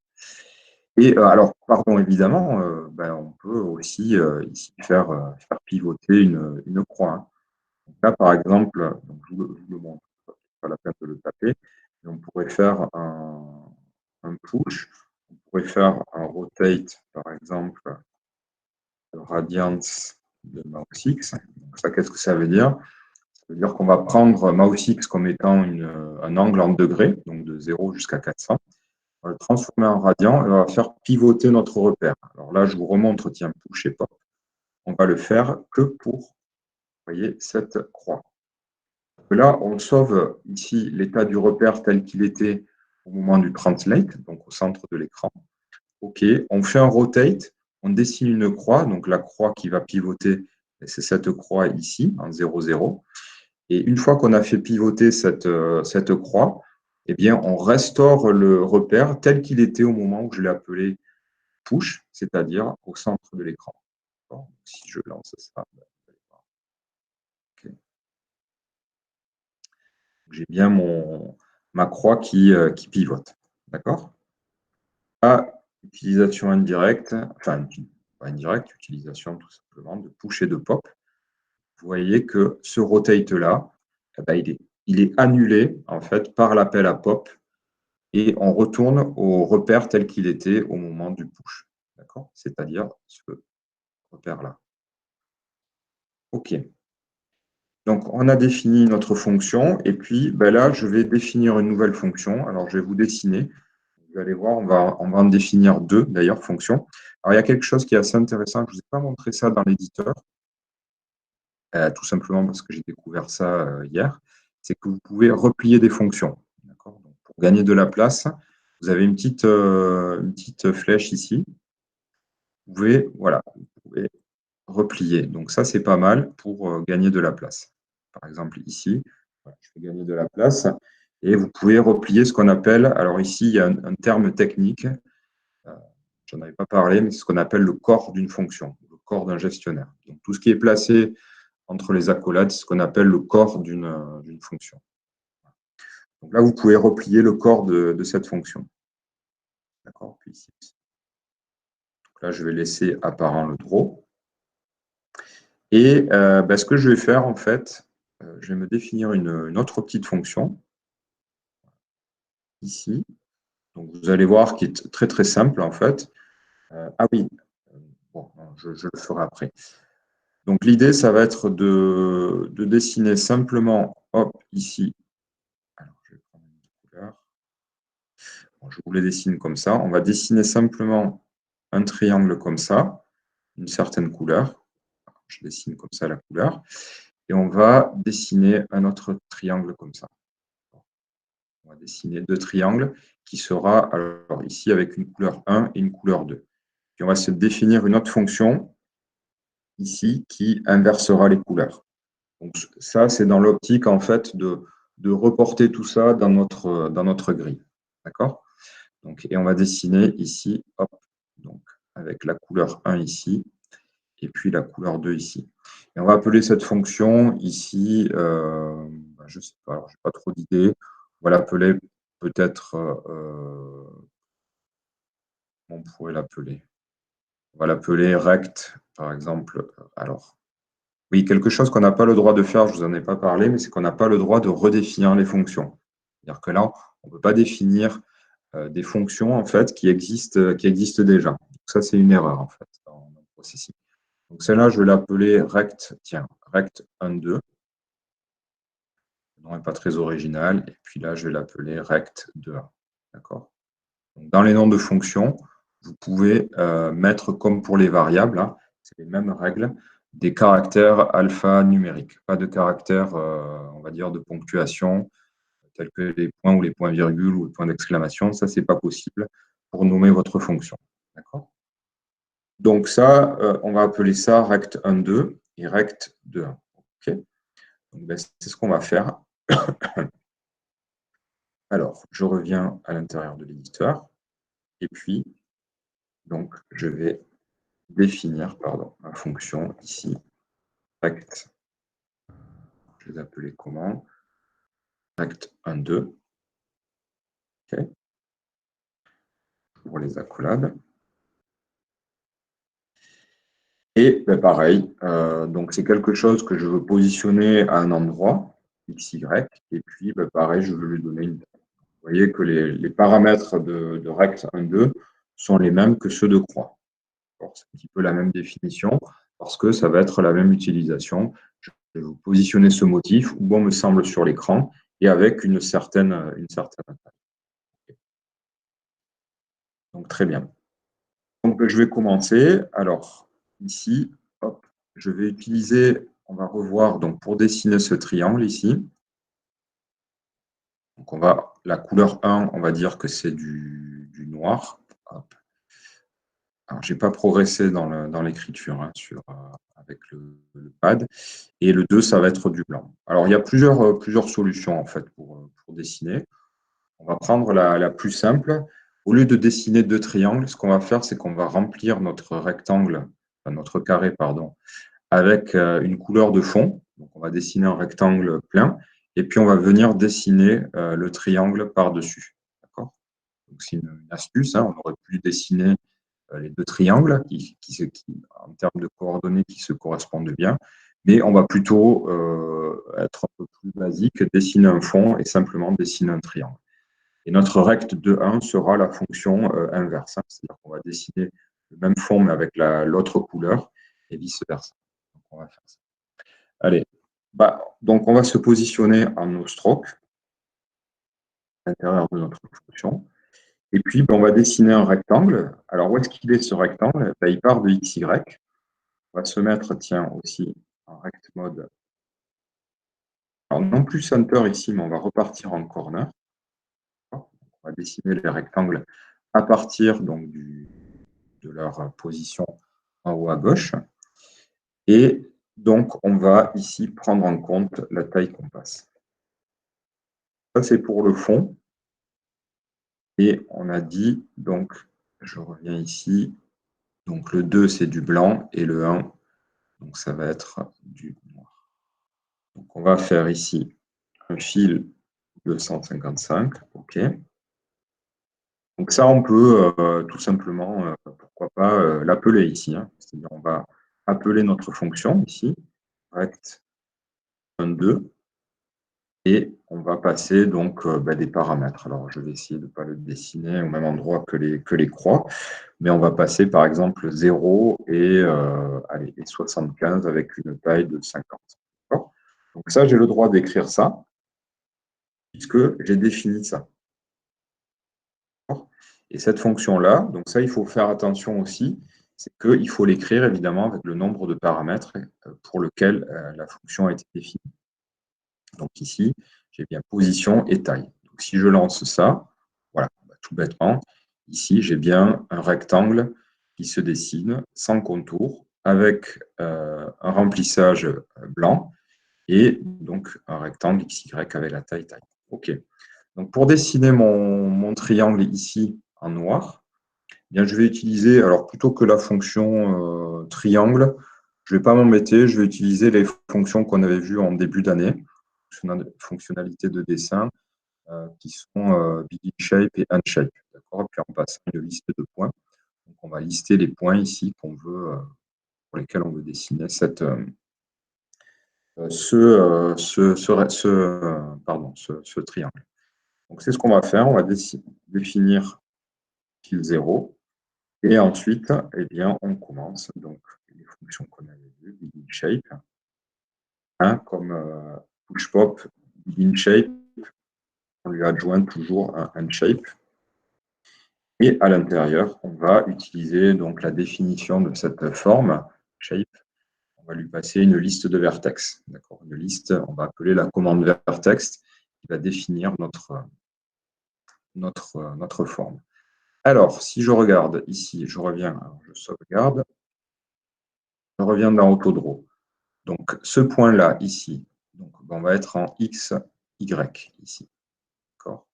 Et alors, pardon, évidemment, on peut aussi ici faire pivoter une croix. Hein. Donc là, par exemple, donc je vous le montre, pas la peine de le taper, mais on pourrait faire un push, on pourrait faire un rotate, par exemple, radiance de mouse X. Donc ça, qu'est-ce que ça veut dire? Ça veut dire qu'on va prendre mouse X comme étant un angle en degrés, donc de 0 jusqu'à 400. On va le transformer en radian et on va faire pivoter notre repère. Alors là, je vous remontre, tiens, push et pop. On va le faire que pour, vous voyez, cette croix. Donc là, on sauve ici l'état du repère tel qu'il était au moment du translate, donc au centre de l'écran. OK, on fait un rotate, on dessine une croix, donc la croix qui va pivoter, c'est cette croix ici, en 0, 0. Et une fois qu'on a fait pivoter cette croix, eh bien, on restaure le repère tel qu'il était au moment où je l'ai appelé push, c'est-à-dire au centre de l'écran. Si je lance ça, okay. J'ai bien ma croix qui pivote. D'accord? Utilisation indirecte, enfin, pas indirecte, utilisation tout simplement de push et de pop. Vous voyez que ce rotate-là, il est annulé en fait par l'appel à pop et on retourne au repère tel qu'il était au moment du push. D'accord? C'est-à-dire ce repère-là. OK. Donc, on a défini notre fonction et puis là, je vais définir une nouvelle fonction. Alors, je vais vous dessiner. Vous allez voir, on va en définir deux, d'ailleurs, fonctions. Alors, il y a quelque chose qui est assez intéressant. Je ne vous ai pas montré ça dans l'éditeur, tout simplement parce que j'ai découvert ça hier. C'est que vous pouvez replier des fonctions. Donc, pour gagner de la place, vous avez une petite flèche ici. Vous pouvez replier. Donc, ça, c'est pas mal pour gagner de la place. Par exemple, ici, je vais gagner de la place. Et vous pouvez replier ce qu'on appelle, alors ici, il y a un terme technique, je n'en avais pas parlé, mais c'est ce qu'on appelle le corps d'une fonction, le corps d'un gestionnaire. Donc, tout ce qui est placé entre les accolades, c'est ce qu'on appelle le corps d'une fonction. Donc là, vous pouvez replier le corps de cette fonction. D'accord? Puis ici. Donc là, je vais laisser apparent le draw. Et ce que je vais faire, en fait, je vais me définir une autre petite fonction. ici. Donc, vous allez voir qu'il est très, très simple, en fait. Ah oui, bon, je le ferai après. Donc, l'idée, ça va être de dessiner simplement, hop, ici. Alors, je vais prendre une couleur. Bon, je vous les dessine comme ça. On va dessiner simplement un triangle comme ça, une certaine couleur. Je dessine comme ça la couleur. Et on va dessiner un autre triangle comme ça. On va dessiner deux triangles qui sera alors ici avec une couleur 1 et une couleur 2. Puis on va se définir une autre fonction ici qui inversera les couleurs. Donc ça, c'est dans l'optique en fait de reporter tout ça dans notre grille. D'accord? Donc, et on va dessiner ici, hop, donc avec la couleur 1 ici, et puis la couleur 2 ici. Et on va appeler cette fonction ici, je ne sais pas, je n'ai pas trop d'idées. On va l'appeler peut-être, on pourrait l'appeler. On va l'appeler rect, par exemple. Alors, oui, quelque chose qu'on n'a pas le droit de faire, je ne vous en ai pas parlé, mais c'est qu'on n'a pas le droit de redéfinir les fonctions. C'est-à-dire que là, on ne peut pas définir des fonctions en fait, qui existent déjà. Donc, ça, c'est une erreur en fait, dans le processus. Donc, celle-là, je vais l'appeler rect, tiens, rect12. Le nom n'est pas très original. Et puis là, je vais l'appeler rect2. D'accord? Dans les noms de fonctions, vous pouvez mettre, comme pour les variables, hein, c'est les mêmes règles, des caractères alphanumériques, pas de caractères, on va dire, de ponctuation, tels que les points ou les points-virgules ou les points d'exclamation. Ça, ce n'est pas possible pour nommer votre fonction. D'accord? Donc ça, on va appeler ça rect12 et rect21. Okay, donc, ben, c'est ce qu'on va faire. Alors, je reviens à l'intérieur de l'éditeur. Et puis, donc, je vais définir ma fonction ici, rect. Je vais appeler comment? Rect12. Okay. Pour les accolades. Et ben, pareil, donc c'est quelque chose que je veux positionner à un endroit, x, y, et puis ben, pareil, je veux lui donner une. Vous voyez que les paramètres de rect12 sont les mêmes que ceux de croix. C'est un petit peu la même définition parce que ça va être la même utilisation. Je vais vous positionner ce motif où bon me semble sur l'écran et avec une certaine taille. Donc très bien. Donc je vais commencer. Alors ici, hop, je vais utiliser, on va revoir donc pour dessiner ce triangle ici. Donc la couleur 1, on va dire que c'est du noir. Hop. Alors, je n'ai pas progressé dans l'écriture hein, avec le pad. Et le 2, ça va être du blanc. Alors, il y a plusieurs solutions en fait pour dessiner. On va prendre la plus simple. Au lieu de dessiner deux triangles, ce qu'on va faire, c'est qu'on va remplir notre rectangle, enfin, notre carré, pardon, avec une couleur de fond. Donc, on va dessiner un rectangle plein. Et puis, on va venir dessiner le triangle par-dessus. D'accord? Donc, c'est une astuce. Hein. On aurait pu dessiner les deux triangles en termes de coordonnées qui se correspondent bien. Mais on va plutôt être un peu plus basique, dessiner un fond et simplement dessiner un triangle. Et notre rect de 1 sera la fonction inverse. Hein, c'est-à-dire qu'on va dessiner le même fond mais avec l'autre couleur et vice-versa. Donc, on va faire ça. Allez, donc on va se positionner en no stroke à l'intérieur de notre fonction. Et puis, on va dessiner un rectangle. Alors, où est-ce qu'il est ce rectangle? Il part de XY. On va se mettre, tiens, aussi en rect mode. Alors, non plus center ici, mais on va repartir en corner. On va dessiner les rectangles à partir donc, de leur position en haut à gauche. Et donc, on va ici prendre en compte la taille qu'on passe. Ça, c'est pour le fond. Et on a dit, donc, je reviens ici, donc le 2, c'est du blanc, et le 1, donc ça va être du noir. Donc, on va faire ici un fil de 155, OK. Donc ça, on peut tout simplement, pourquoi pas, l'appeler ici. Hein. C'est-à-dire, on va appeler notre fonction ici, rect22. Et on va passer donc des paramètres. Alors, je vais essayer de ne pas le dessiner au même endroit que les croix, mais on va passer par exemple 0 et 75 avec une taille de 50. Donc ça, j'ai le droit d'écrire ça, puisque j'ai défini ça. Et cette fonction-là, donc ça, il faut faire attention aussi, c'est qu'il faut l'écrire évidemment avec le nombre de paramètres pour lequel la fonction a été définie. Donc ici, j'ai bien position et taille. Donc si je lance ça, voilà, tout bêtement, ici, j'ai bien un rectangle qui se dessine sans contour, avec un remplissage blanc, et donc un rectangle XY avec la taille. OK. Donc pour dessiner mon triangle ici en noir, eh bien, je vais utiliser, alors plutôt que la fonction triangle, je ne vais pas m'embêter, je vais utiliser les fonctions qu'on avait vues en début d'année, fonctionnalités de dessin qui sont begin shape et end shape. D'accord. Et puis on passe à une liste de points. Donc on va lister les points ici qu'on veut, pour lesquels on veut dessiner ce triangle. Donc c'est ce qu'on va faire. On va définir fil 0. Et ensuite, eh bien, on commence donc les fonctions qu'on avait vues, begin shape, comme push pop, begin shape, on lui adjoint toujours un end shape. Et à l'intérieur, on va utiliser donc la définition de cette forme shape. On va lui passer une liste de vertex. D'accord. Une liste, on va appeler la commande vertex qui va définir notre forme. Alors, si je regarde ici, je reviens, je sauvegarde, je reviens dans Autodraw. Donc, ce point-là, ici, donc, on va être en X, Y, ici. D'accord.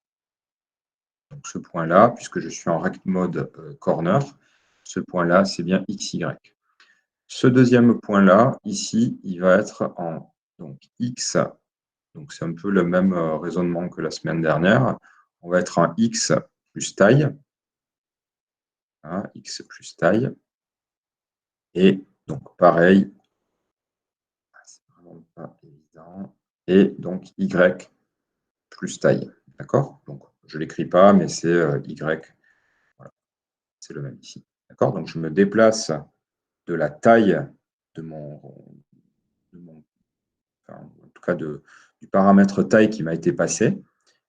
Donc, ce point-là, puisque je suis en rect mode corner, ce point-là, c'est bien XY. Ce deuxième point-là, ici, il va être en donc, X. Donc, c'est un peu le même raisonnement que la semaine dernière. On va être en X plus taille. Hein, X plus taille. Et donc, pareil, c'est vraiment pas évident. Et donc, Y plus taille. D'accord. Donc, je ne l'écris pas, mais c'est Y. Voilà. C'est le même ici. D'accord. Donc, je me déplace de la taille de enfin, en tout cas du paramètre taille qui m'a été passé.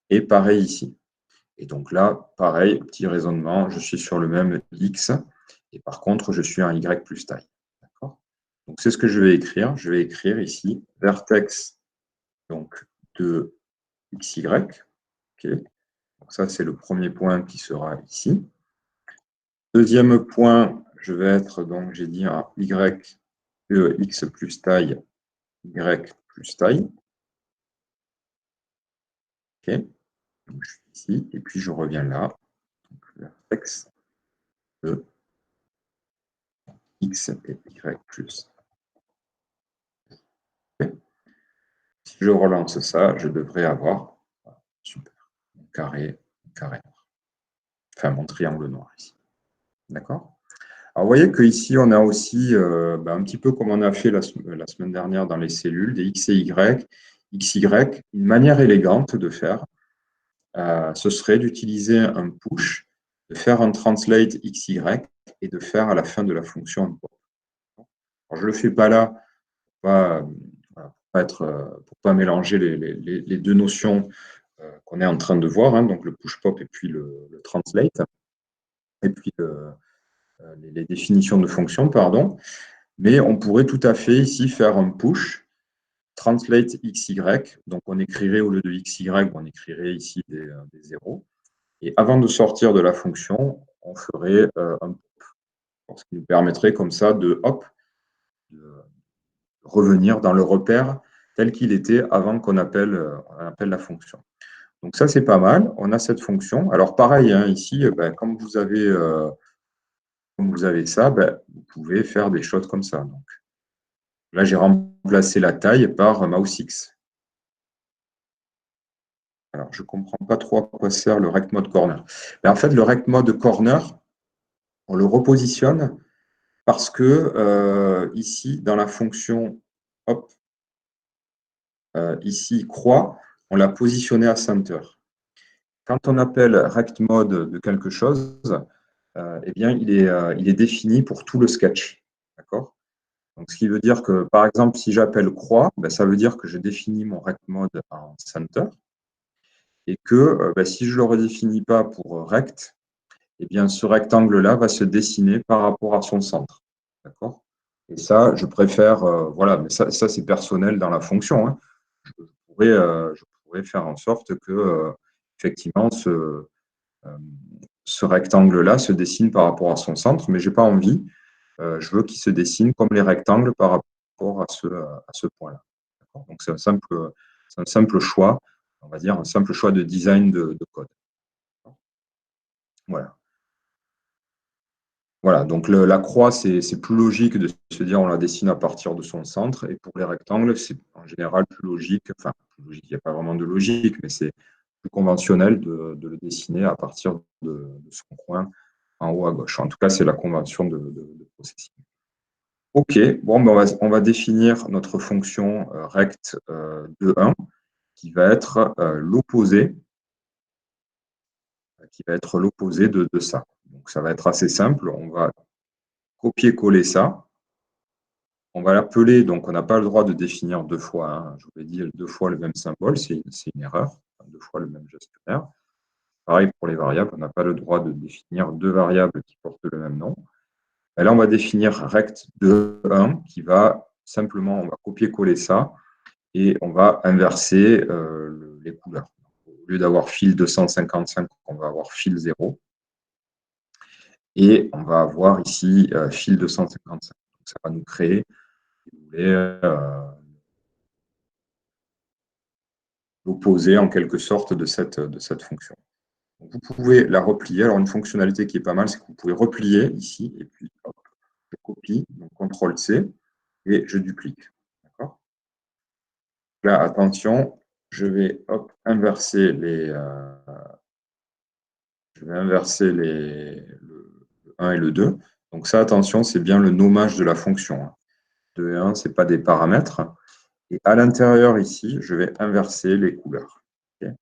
Et pareil ici. Et donc là, pareil, petit raisonnement, je suis sur le même X. Et par contre, je suis un Y plus taille. D'accord. Donc, c'est ce que je vais écrire. Je vais écrire ici vertex donc, de XY. OK. Donc ça, c'est le premier point qui sera ici. Deuxième point, je vais être, donc j'ai dit un Y, X plus taille, Y plus taille. OK. Donc je suis ici, et puis je reviens là. Donc, vertex de X et Y plus. Okay. Si je relance ça, je devrais avoir, super, mon carré noir. Enfin, mon triangle noir ici. D'accord. Alors, vous voyez qu'ici, on a aussi, un petit peu comme on a fait la semaine dernière dans les cellules, des X et Y, XY. Une manière élégante de faire, ce serait d'utiliser un push, de faire un translate XY et de faire à la fin de la fonction un pop. Alors, je ne le fais pas là pour pas mélanger les deux notions qu'on est en train de voir, hein, donc le push pop et puis le translate, et puis les définitions de fonctions, pardon. Mais on pourrait tout à fait ici faire un push, translate XY, donc on écrirait au lieu de XY, on écrirait ici des zéros. Et avant de sortir de la fonction, on ferait un pop, ce qui nous permettrait comme ça de revenir dans le repère tel qu'il était avant qu'on appelle la fonction. Donc ça, c'est pas mal. On a cette fonction. Alors pareil, hein, ici, comme vous avez ça, vous pouvez faire des choses comme ça. Donc, là, j'ai remplacé la taille par mouse X. Alors, je ne comprends pas trop à quoi sert le rect mode corner. Mais en fait, le rect mode corner, on le repositionne parce que ici, dans la fonction, hop, ici, croix, on l'a positionné à center. Quand on appelle rect mode de quelque chose, eh bien, il est défini pour tout le sketch. D'accord? Donc, ce qui veut dire que, par exemple, si j'appelle croix, ben, ça veut dire que je définis mon rect mode en center et que si je ne le redéfinis pas pour rect, eh bien, ce rectangle-là va se dessiner par rapport à son centre. D'accord? Et ça, je préfère, voilà, mais ça c'est personnel dans la fonction, hein. Je pourrais faire en sorte que, effectivement, euh, ce rectangle-là se dessine par rapport à son centre, mais je n'ai pas envie. Je veux qu'il se dessine comme les rectangles par rapport à ce point-là. Donc, c'est un simple choix, on va dire, un simple choix de design de code. Voilà. Voilà, donc la croix, c'est plus logique de se dire on la dessine à partir de son centre. Et pour les rectangles, c'est en général plus logique, enfin, plus logique, il n'y a pas vraiment de logique, mais c'est plus conventionnel de le dessiner à partir de son coin en haut à gauche. En tout cas, c'est la convention de processing. OK, bon, ben on va définir notre fonction rect de 1 qui va être l'opposé de ça. Donc, ça va être assez simple. On va copier-coller ça. On va l'appeler, donc on n'a pas le droit de définir deux fois, hein. Je vous l'ai dit, deux fois le même symbole, c'est une erreur, enfin, deux fois le même gestionnaire. Pareil pour les variables, on n'a pas le droit de définir deux variables qui portent le même nom. Et là, on va définir rect de 1 qui va simplement, on va copier-coller ça et on va inverser les couleurs. Au lieu d'avoir fil 255, on va avoir fil 0. Et on va avoir ici fil 255. Donc, ça va nous créer, si vous voulez, l'opposé en quelque sorte de cette fonction. Donc, vous pouvez la replier. Alors, une fonctionnalité qui est pas mal, c'est que vous pouvez replier ici, et puis hop, je copie, donc CTRL-C, et je duplique. D'accord ? Là, attention, je vais inverser le 1 et le 2. Donc ça, attention, c'est bien le nommage de la fonction. 2 et 1, ce n'est pas des paramètres. Et à l'intérieur, ici, je vais inverser les couleurs. Okay.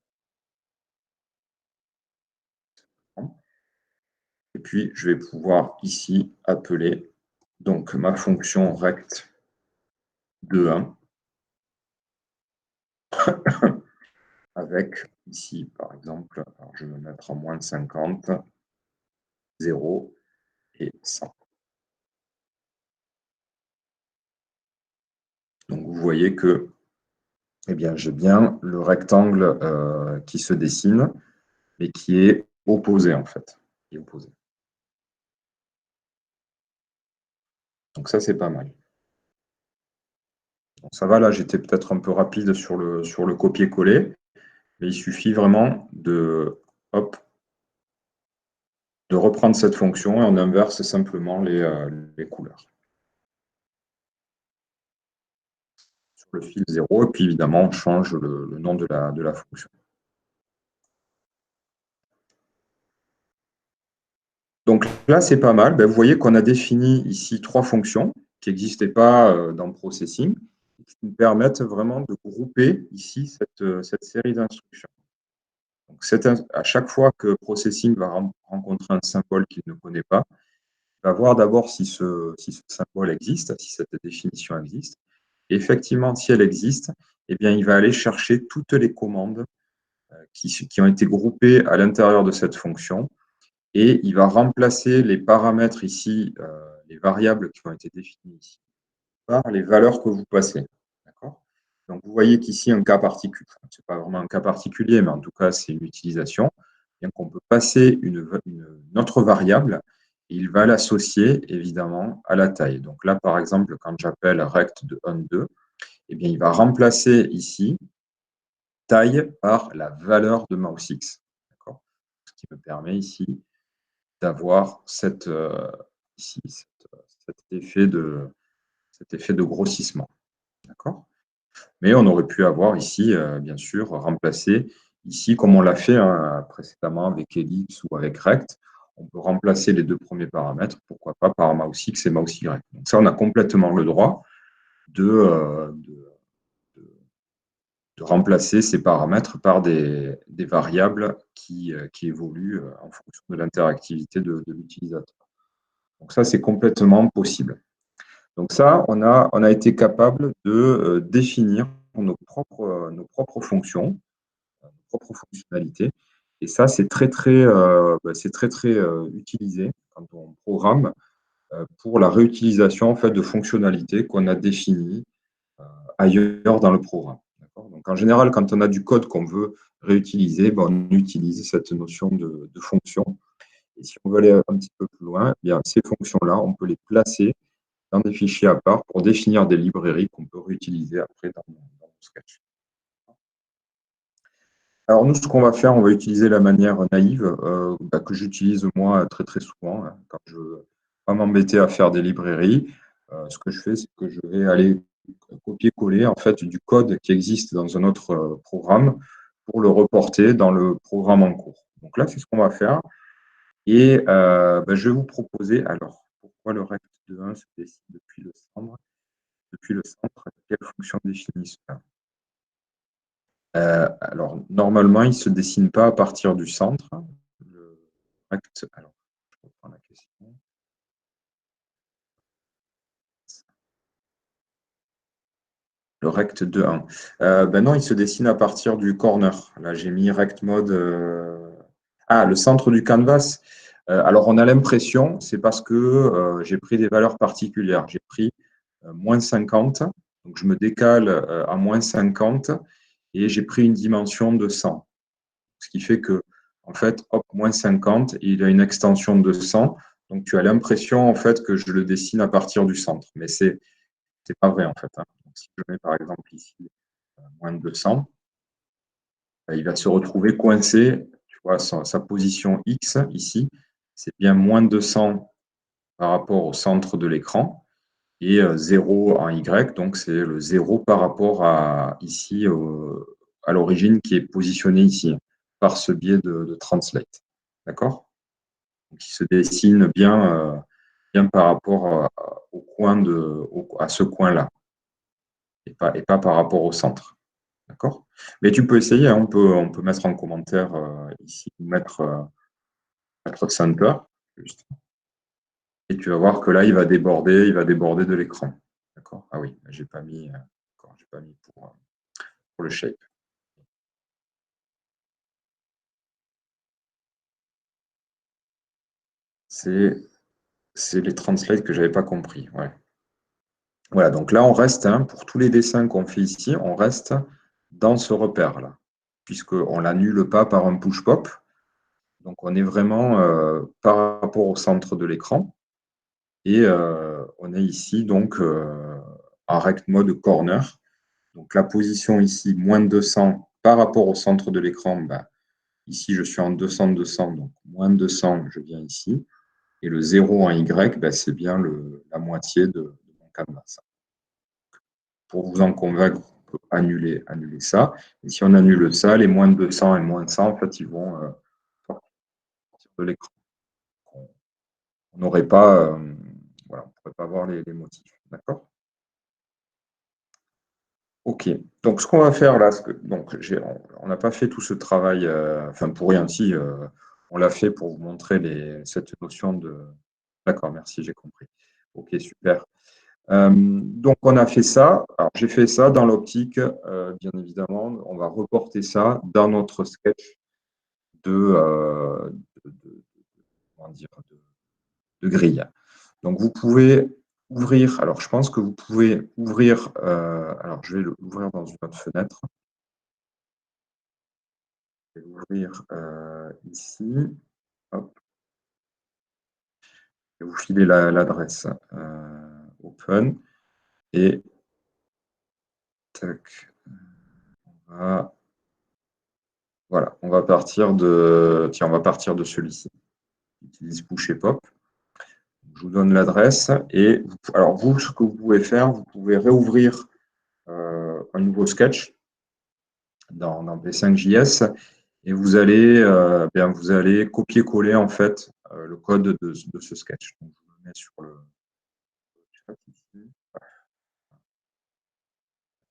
Et puis, je vais pouvoir ici appeler donc, ma fonction rect de 1 avec ici, par exemple, alors je vais mettre en moins de 50, 0 et 100. Donc, vous voyez que eh bien, j'ai bien le rectangle qui se dessine, mais qui est opposé, en fait. Qui est opposé. Donc, ça, c'est pas mal. Donc, ça va, là, j'étais peut-être un peu rapide sur le copier-coller, mais il suffit vraiment de reprendre cette fonction et on inverse simplement les couleurs. Sur le fil 0, et puis évidemment, on change le nom de la fonction. Donc là, c'est pas mal. Ben, vous voyez qu'on a défini ici trois fonctions qui n'existaient pas dans le processing, qui nous permettent vraiment de grouper ici cette série d'instructions. Donc, à chaque fois que processing va rencontrer un symbole qu'il ne connaît pas, il va voir d'abord si ce symbole existe, si cette définition existe. Et effectivement, si elle existe, eh bien, il va aller chercher toutes les commandes qui ont été groupées à l'intérieur de cette fonction et il va remplacer les paramètres ici, les variables qui ont été définies ici, par les valeurs que vous passez. Donc, vous voyez qu'ici, un cas particulier, ce n'est pas vraiment un cas particulier, mais en tout cas, c'est une utilisation. Bien qu'on peut passer une autre variable, et il va l'associer évidemment à la taille. Donc là, par exemple, quand j'appelle rect de 1, 2, eh bien, il va remplacer ici taille par la valeur de mouse-x. Ce qui me permet ici d'avoir cet effet de grossissement. D'accord ? Mais on aurait pu avoir ici, bien sûr, remplacer ici, comme on l'a fait précédemment avec ellipse ou avec rect, on peut remplacer les deux premiers paramètres, pourquoi pas par mouse x et mouse y. Donc ça, on a complètement le droit de remplacer ces paramètres par des variables qui évoluent en fonction de l'interactivité de l'utilisateur. Donc ça, c'est complètement possible. Donc ça, on a été capable de définir nos propres fonctions, nos propres fonctionnalités. Et ça, c'est très utilisé quand on programme pour la réutilisation en fait, de fonctionnalités qu'on a définies ailleurs dans le programme. Donc, en général, quand on a du code qu'on veut réutiliser, on utilise cette notion de fonction. Et si on veut aller un petit peu plus loin, eh bien, ces fonctions-là, on peut les placer dans des fichiers à part pour définir des librairies qu'on peut réutiliser après dans Sketch. Alors nous, ce qu'on va faire, on va utiliser la manière naïve que j'utilise moi très souvent quand je ne veux pas m'embêter à faire des librairies. Ce que je fais, c'est que je vais aller copier-coller en fait du code qui existe dans un autre programme pour le reporter dans le programme en cours. Donc là, c'est ce qu'on va faire. Et je vais vous proposer, alors, pourquoi le rect de 1 se dessine depuis le centre? Depuis le centre, quelle fonction définit cela? Alors, normalement, il ne se dessine pas à partir du centre. Le rect, alors, je reprends la question. Le rect de 1. Non, il se dessine à partir du corner. Là, j'ai mis rect mode. Ah, le centre du canvas. Alors, on a l'impression, c'est parce que j'ai pris des valeurs particulières. J'ai pris moins 50. Donc, je me décale à moins 50 et j'ai pris une dimension de 100. Ce qui fait que, en fait, hop, moins 50, il a une extension de 100. Donc, tu as l'impression, en fait, que je le dessine à partir du centre. Mais ce n'est pas vrai, en fait. Donc, si je mets, par exemple, ici, moins 200, il va se retrouver coincé. Tu vois, sa position X, ici, c'est bien moins 200 par rapport au centre de l'écran et 0 en Y, donc c'est le 0 par rapport à ici, à l'origine qui est positionnée ici, par ce biais de translate. D'accord? Donc, il se dessine bien par rapport au coin à ce coin-là, et pas par rapport au centre. D'accord? Mais tu peux essayer, hein, on peut mettre en commentaire ici, mettre center, juste. Et tu vas voir que là, il va déborder de l'écran. D'accord? Ah oui, j'ai pas mis pour le shape. C'est les translates que je n'avais pas compris. Ouais. Voilà, donc là, on reste, pour tous les dessins qu'on fait ici, on reste dans ce repère-là, puisqu'on ne l'annule pas par un push-pop. Donc, on est vraiment par rapport au centre de l'écran. Et on est ici, donc, en rect mode corner. Donc, la position ici, moins 200 par rapport au centre de l'écran, ici, je suis en 200-200, donc moins 200, je viens ici. Et le 0 en Y, c'est bien la moitié de mon canvas. Pour vous en convaincre, on peut annuler ça. Et si on annule ça, les moins de 200 et moins de 100, en fait, ils vont sortir de l'écran. On n'aurait pas, voilà, on ne pourrait pas voir les motifs. D'accord? OK. Donc, ce qu'on va faire là, donc, on n'a pas fait tout ce travail, enfin, pour rien, si, on l'a fait pour vous montrer cette notion de. D'accord, merci, j'ai compris. OK, super. Donc, on a fait ça. Alors, j'ai fait ça dans l'optique, bien évidemment, on va reporter ça dans notre sketch de, comment dire, de grille. Donc, vous pouvez ouvrir, alors je pense que vous pouvez ouvrir, alors je vais l'ouvrir dans une autre fenêtre. Je vais l'ouvrir ici. Hop. Je vais vous filer l'adresse open et tac. Voilà, on va partir de celui-ci. Utilise push et pop. Je vous donne l'adresse et alors vous, ce que vous pouvez faire, vous pouvez réouvrir un nouveau sketch dans V5.js et vous allez copier-coller en fait le code de ce sketch. Donc, je le mets sur le chat ici.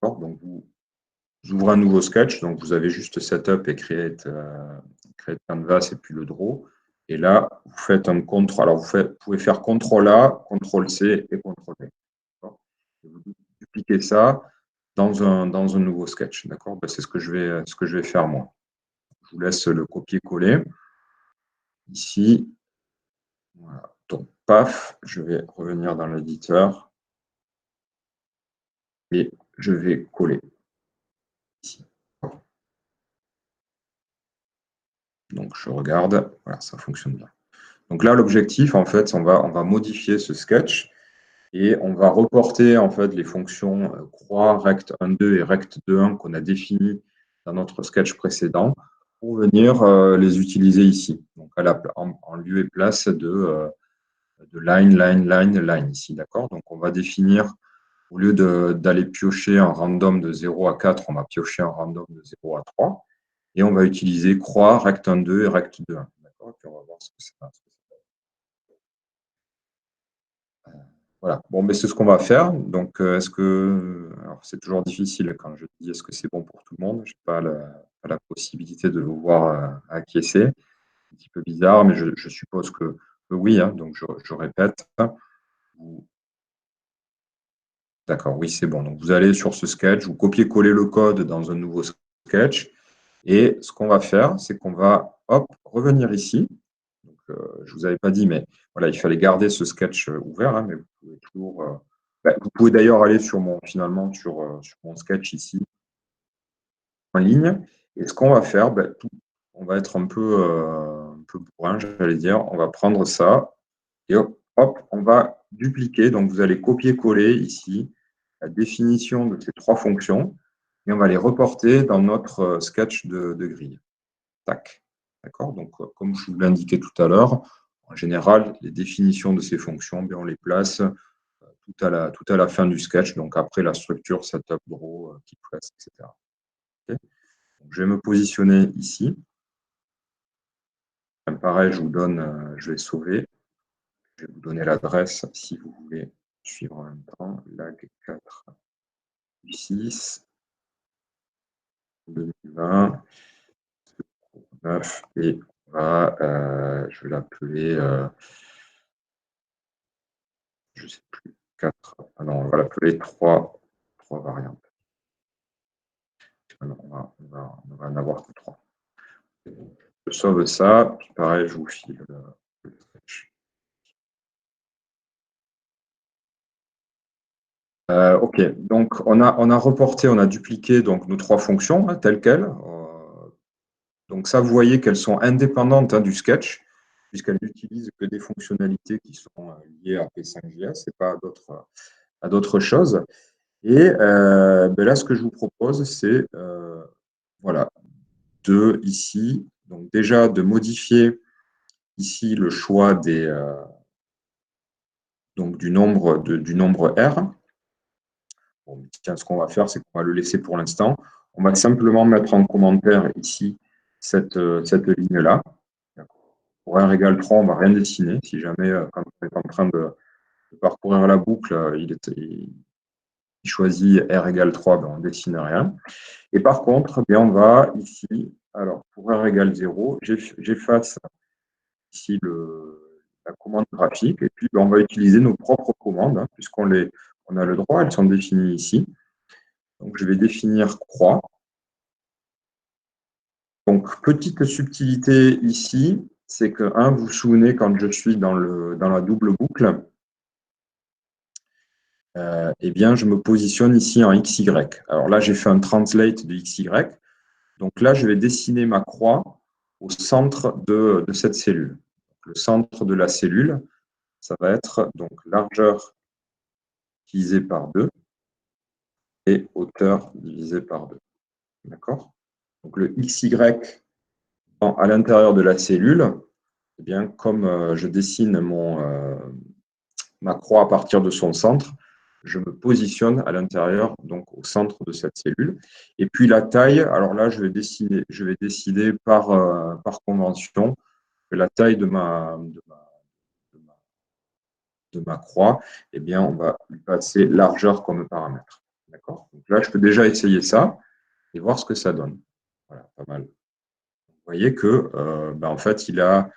Donc Vous ouvrez un nouveau sketch, donc vous avez juste Setup et Create Canvas et puis le Draw. Et là, vous faites un contrôle. Alors, vous pouvez faire CTRL-A, CTRL-C et CTRL-V. Vous dupliquez ça dans un nouveau sketch. D'accord? Ben, c'est ce que je vais faire moi. Je vous laisse le copier-coller. Ici, voilà. Donc, paf, je vais revenir dans l'éditeur et je vais coller ici. Donc, je regarde. Voilà, ça fonctionne bien. Donc là, l'objectif, en fait, on va modifier ce sketch et on va reporter en fait les fonctions croix, rect 1,2 et rect 2,1 qu'on a définies dans notre sketch précédent pour venir les utiliser ici. Donc en lieu et place de line, line, line, line ici, d'accord? Donc on va définir, au lieu d'aller piocher en random de 0 à 4, on va piocher en random de 0 à 3 et on va utiliser croix, rect 1,2 et rect 2,1. D'accord? Puis on va voir ce que ça. Voilà, bon, mais c'est ce qu'on va faire. Donc, est-ce que. Alors, c'est toujours difficile quand je dis est-ce que c'est bon pour tout le monde. Je n'ai pas la possibilité de vous voir acquiescer. Un petit peu bizarre, mais je suppose que oui. Hein, donc, je répète. D'accord, oui, c'est bon. Donc, vous allez sur ce sketch, vous copiez-coller le code dans un nouveau sketch. Et ce qu'on va faire, c'est qu'on va hop, revenir ici. Donc, je ne vous avais pas dit, mais voilà, il fallait garder ce sketch ouvert, hein, mais vous pouvez toujours. Vous pouvez d'ailleurs aller sur mon sketch ici, en ligne. Et ce qu'on va faire, on va être un peu bourrin, j'allais dire. On va prendre ça et hop, on va dupliquer. Donc, vous allez copier-coller ici la définition de ces trois fonctions et on va les reporter dans notre sketch de grille. Tac. D'accord? Donc, comme je vous l'ai indiqué tout à l'heure, en général, les définitions de ces fonctions, on les place tout à la fin du sketch, donc après la structure, setup, draw, keypress, etc. Okay, donc, je vais me positionner ici. Pareil, je vais sauver. Je vais vous donner l'adresse si vous voulez suivre en même temps. Lag 4 6 2020 9 et je vais l'appeler, je ne sais plus, 4. Ah non, on va l'appeler 3 variantes. Non, on va en avoir que 3. Je sauve ça, puis pareil, je vous file le sketch. OK, donc on a reporté, on a dupliqué donc, nos trois fonctions hein, telles quelles. Donc ça, vous voyez qu'elles sont indépendantes hein, du sketch, puisqu'elles n'utilisent que des fonctionnalités qui sont liées à P5.js et pas à d'autres choses. Et là, ce que je vous propose, c'est voilà, ici, donc déjà de modifier ici le choix donc du nombre R. Bon, tiens, ce qu'on va faire, c'est qu'on va le laisser pour l'instant. On va simplement mettre en commentaire ici cette ligne-là. Pour R égale 3, on ne va rien dessiner. Si jamais, quand on est en train de parcourir la boucle, il choisit R égale 3, on ne dessine rien. Et par contre, on va ici, alors pour R égale 0, j'efface ici la commande graphique et puis on va utiliser nos propres commandes, hein, puisqu'on a le droit, elles sont définies ici. Donc je vais définir croix. Donc petite subtilité ici, c'est que, vous vous souvenez, quand je suis dans la double boucle, je me positionne ici en XY. Alors là, j'ai fait un translate de XY. Donc là, je vais dessiner ma croix au centre de cette cellule. Le centre de la cellule, ça va être donc largeur divisé par 2 et hauteur divisé par 2. D'accord? Donc le XY à l'intérieur de la cellule, comme je dessine ma croix à partir de son centre, je me positionne à l'intérieur, donc au centre de cette cellule. Et puis la taille, alors là, je vais décider par convention que la taille de ma croix, on va lui passer largeur comme paramètre. D'accord? Donc là, je peux déjà essayer ça. et voir ce que ça donne. Voilà, pas mal. Vous voyez que, en fait, il a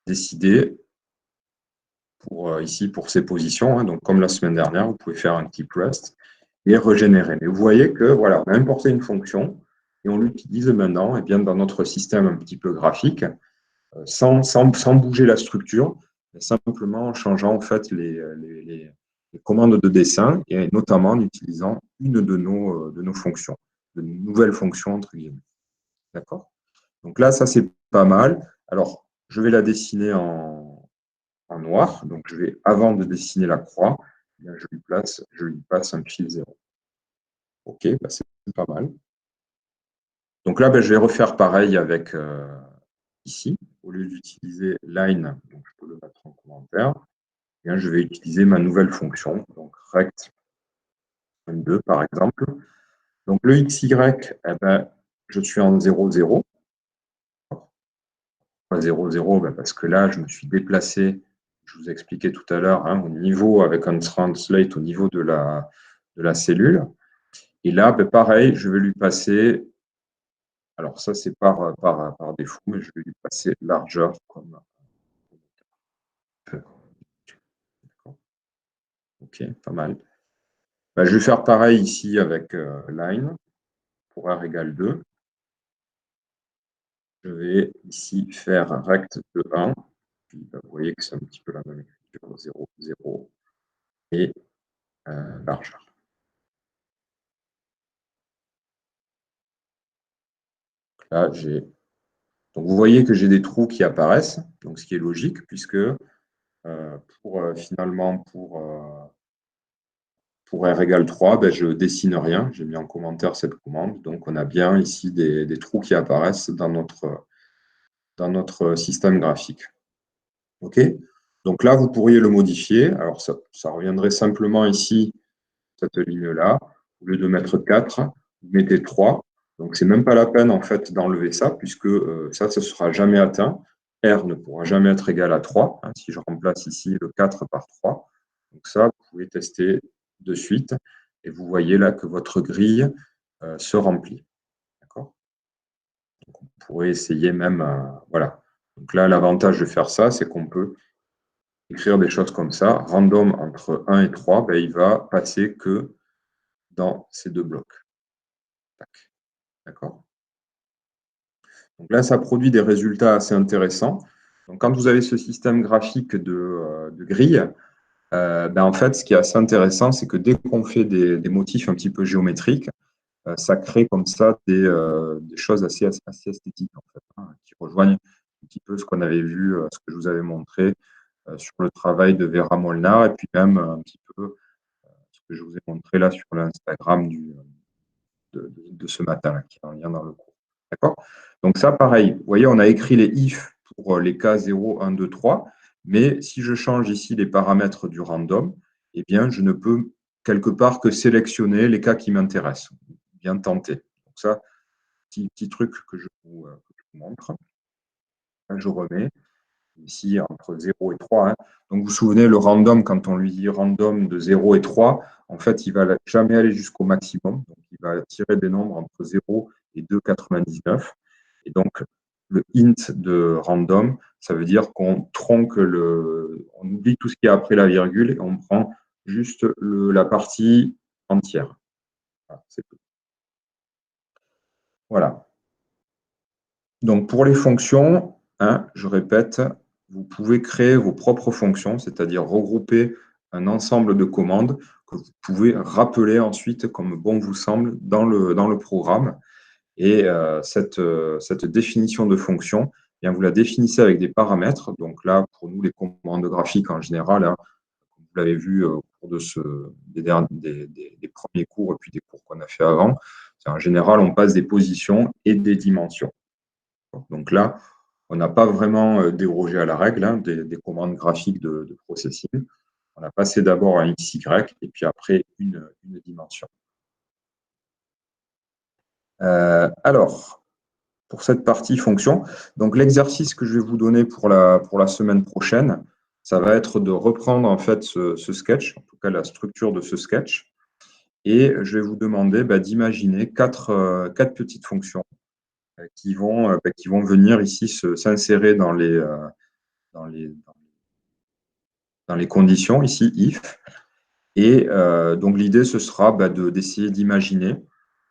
décidé ici pour ses positions. Hein, donc, comme la semaine dernière, vous pouvez faire un keep rest et régénérer. Mais vous voyez que voilà, on a importé une fonction et on l'utilise maintenant et bien, dans notre système un petit peu graphique, sans bouger la structure, mais simplement en changeant en fait les commandes de dessin et notamment en utilisant une de nos fonctions, de nouvelles fonctions entre guillemets. D'accord? Donc là, ça c'est pas mal. Alors, je vais la dessiner en noir. Donc, je vais, avant de dessiner la croix, je lui passe un fil 0. OK, c'est pas mal. Donc là, je vais refaire pareil avec ici. Au lieu d'utiliser line, donc je peux le mettre en commentaire, bien, je vais utiliser ma nouvelle fonction, donc rect 2 par exemple. Donc le xy, je suis en 0, 0. Pourquoi 0, 0 parce que là, je me suis déplacé, je vous ai expliqué tout à l'heure, au niveau, avec un translate au niveau de la cellule. Et là, pareil, je vais lui passer, alors ça c'est par défaut, mais je vais lui passer largeur comme. Ok, pas mal. Je vais faire pareil ici avec line pour r égale 2. Je vais ici faire rect de 1. Puis, vous voyez que c'est un petit peu la même écriture, 0, 0 et largeur. Là, donc vous voyez que j'ai des trous qui apparaissent, donc ce qui est logique, puisque finalement, pour r égale 3, je ne dessine rien. J'ai mis en commentaire cette commande. Donc, on a bien ici des trous qui apparaissent dans notre système graphique. OK? Donc là, vous pourriez le modifier. Alors, ça reviendrait simplement ici, cette ligne-là. Au lieu de mettre 4, vous mettez 3. Donc, ce n'est même pas la peine, en fait, d'enlever ça, puisque ça ne sera jamais atteint. R ne pourra jamais être égal à 3, si je remplace ici le 4 par 3. Donc ça, vous pouvez tester de suite. Et vous voyez là que votre grille se remplit. D'accord? Donc, on pourrait essayer même, voilà. Donc là, l'avantage de faire ça, c'est qu'on peut écrire des choses comme ça. Random entre 1 et 3, il va passer que dans ces deux blocs. D'accord? Donc là, ça produit des résultats assez intéressants. Donc, quand vous avez ce système graphique de grille, en fait, ce qui est assez intéressant, c'est que dès qu'on fait des motifs un petit peu géométriques, ça crée comme ça des choses assez esthétiques, en fait, qui rejoignent un petit peu ce qu'on avait vu, ce que je vous avais montré sur le travail de Vera Molnar, et puis même un petit peu ce que je vous ai montré là sur l'Instagram de ce matin, qui est en lien dans le cours. D'accord? Donc ça, pareil, vous voyez, on a écrit les if pour les cas 0, 1, 2, 3, mais si je change ici les paramètres du random, eh bien, je ne peux quelque part que sélectionner les cas qui m'intéressent. Bien tenter. Donc ça, petit truc que je vous montre. Là, je remets ici entre 0 et 3. Donc, vous vous souvenez, le random, quand on lui dit random de 0 et 3, en fait, il ne va jamais aller jusqu'au maximum. Donc, il va tirer des nombres entre 0 et 2,99. Et donc, le int de random, ça veut dire qu'on tronque on oublie tout ce qui est après la virgule et on prend juste la partie entière. Voilà, c'est tout. Voilà. Donc, pour les fonctions, je répète, vous pouvez créer vos propres fonctions, c'est-à-dire regrouper un ensemble de commandes que vous pouvez rappeler ensuite comme bon vous semble dans le programme. Et cette définition de fonction, vous la définissez avec des paramètres. Donc là, pour nous, les commandes graphiques en général, comme vous l'avez vu au cours des premiers cours et puis des cours qu'on a fait avant, en général, on passe des positions et des dimensions. Donc là, on n'a pas vraiment dérogé à la règle des commandes graphiques de processing. On a passé d'abord un XY et puis après une dimension. Alors, pour cette partie fonction, donc l'exercice que je vais vous donner pour la semaine prochaine, ça va être de reprendre en fait ce sketch, en tout cas la structure de ce sketch, Et je vais vous demander d'imaginer quatre petites fonctions qui vont venir ici s'insérer dans les, dans les conditions, ici, if. Et donc, l'idée, ce sera d'essayer d'imaginer.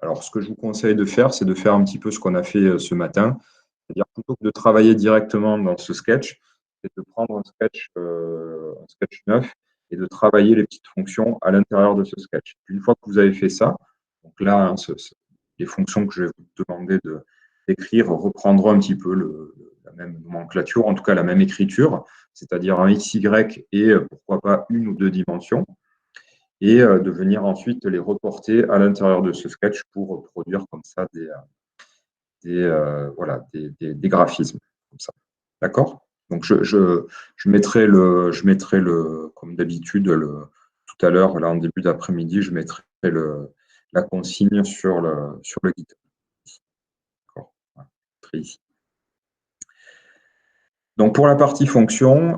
Alors, ce que je vous conseille de faire, c'est de faire un petit peu ce qu'on a fait ce matin. C'est-à-dire, plutôt que de travailler directement dans ce sketch, c'est de prendre un sketch neuf et de travailler les petites fonctions à l'intérieur de ce sketch. Une fois que vous avez fait ça, donc là, les fonctions que je vais vous demander d'écrire reprendront un petit peu la même nomenclature, en tout cas la même écriture, c'est-à-dire un XY et pourquoi pas une ou deux dimensions, et de venir ensuite les reporter à l'intérieur de ce sketch pour produire comme ça voilà, des graphismes. Comme ça. D'accord? Donc, je mettrai comme d'habitude, tout à l'heure, là, en début d'après-midi, je mettrai la consigne sur le GitHub. D'accord? Voilà. Ici. Donc, pour la partie fonction,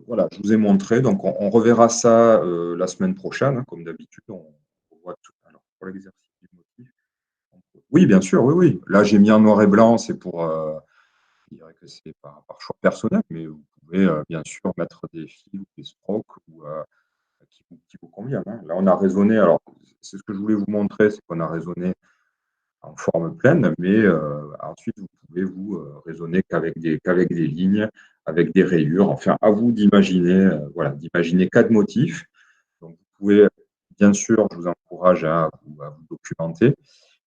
voilà, je vous ai montré. Donc, on reverra ça la semaine prochaine, hein, comme d'habitude. On voit tout. Alors, pour l'exercice du motif. Oui, bien sûr, oui, oui. Là, j'ai mis en noir et blanc, c'est pour. Je dirais que c'est par choix personnel, mais vous pouvez bien sûr mettre des fils ou des strokes qui vous conviennent. Hein. Là, on a raisonné. Alors, c'est ce que je voulais vous montrer, c'est qu'on a raisonné en forme pleine, mais ensuite, vous pouvez vous raisonner qu'avec des lignes, avec des rayures. Enfin, à vous d'imaginer voilà, d'imaginer quatre motifs. Donc, vous pouvez, bien sûr, je vous encourage à vous documenter.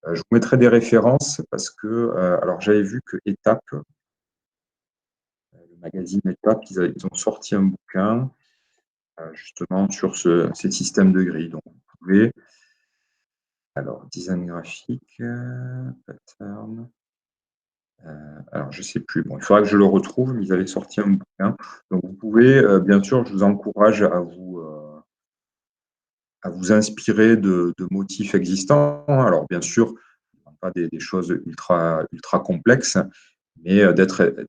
Je vous mettrai des références parce que, alors, j'avais vu que Étape, le magazine Étape, ils ont sorti un bouquin justement sur ces systèmes de grilles. Donc, vous pouvez, alors, design graphique, pattern. Alors, je ne sais plus. Bon, il faudra que je le retrouve, mais ils avaient sorti un bouquin. Donc, vous pouvez, bien sûr, je vous encourage à vous inspirer de motifs existants. Alors, bien sûr, pas des choses ultra complexes, mais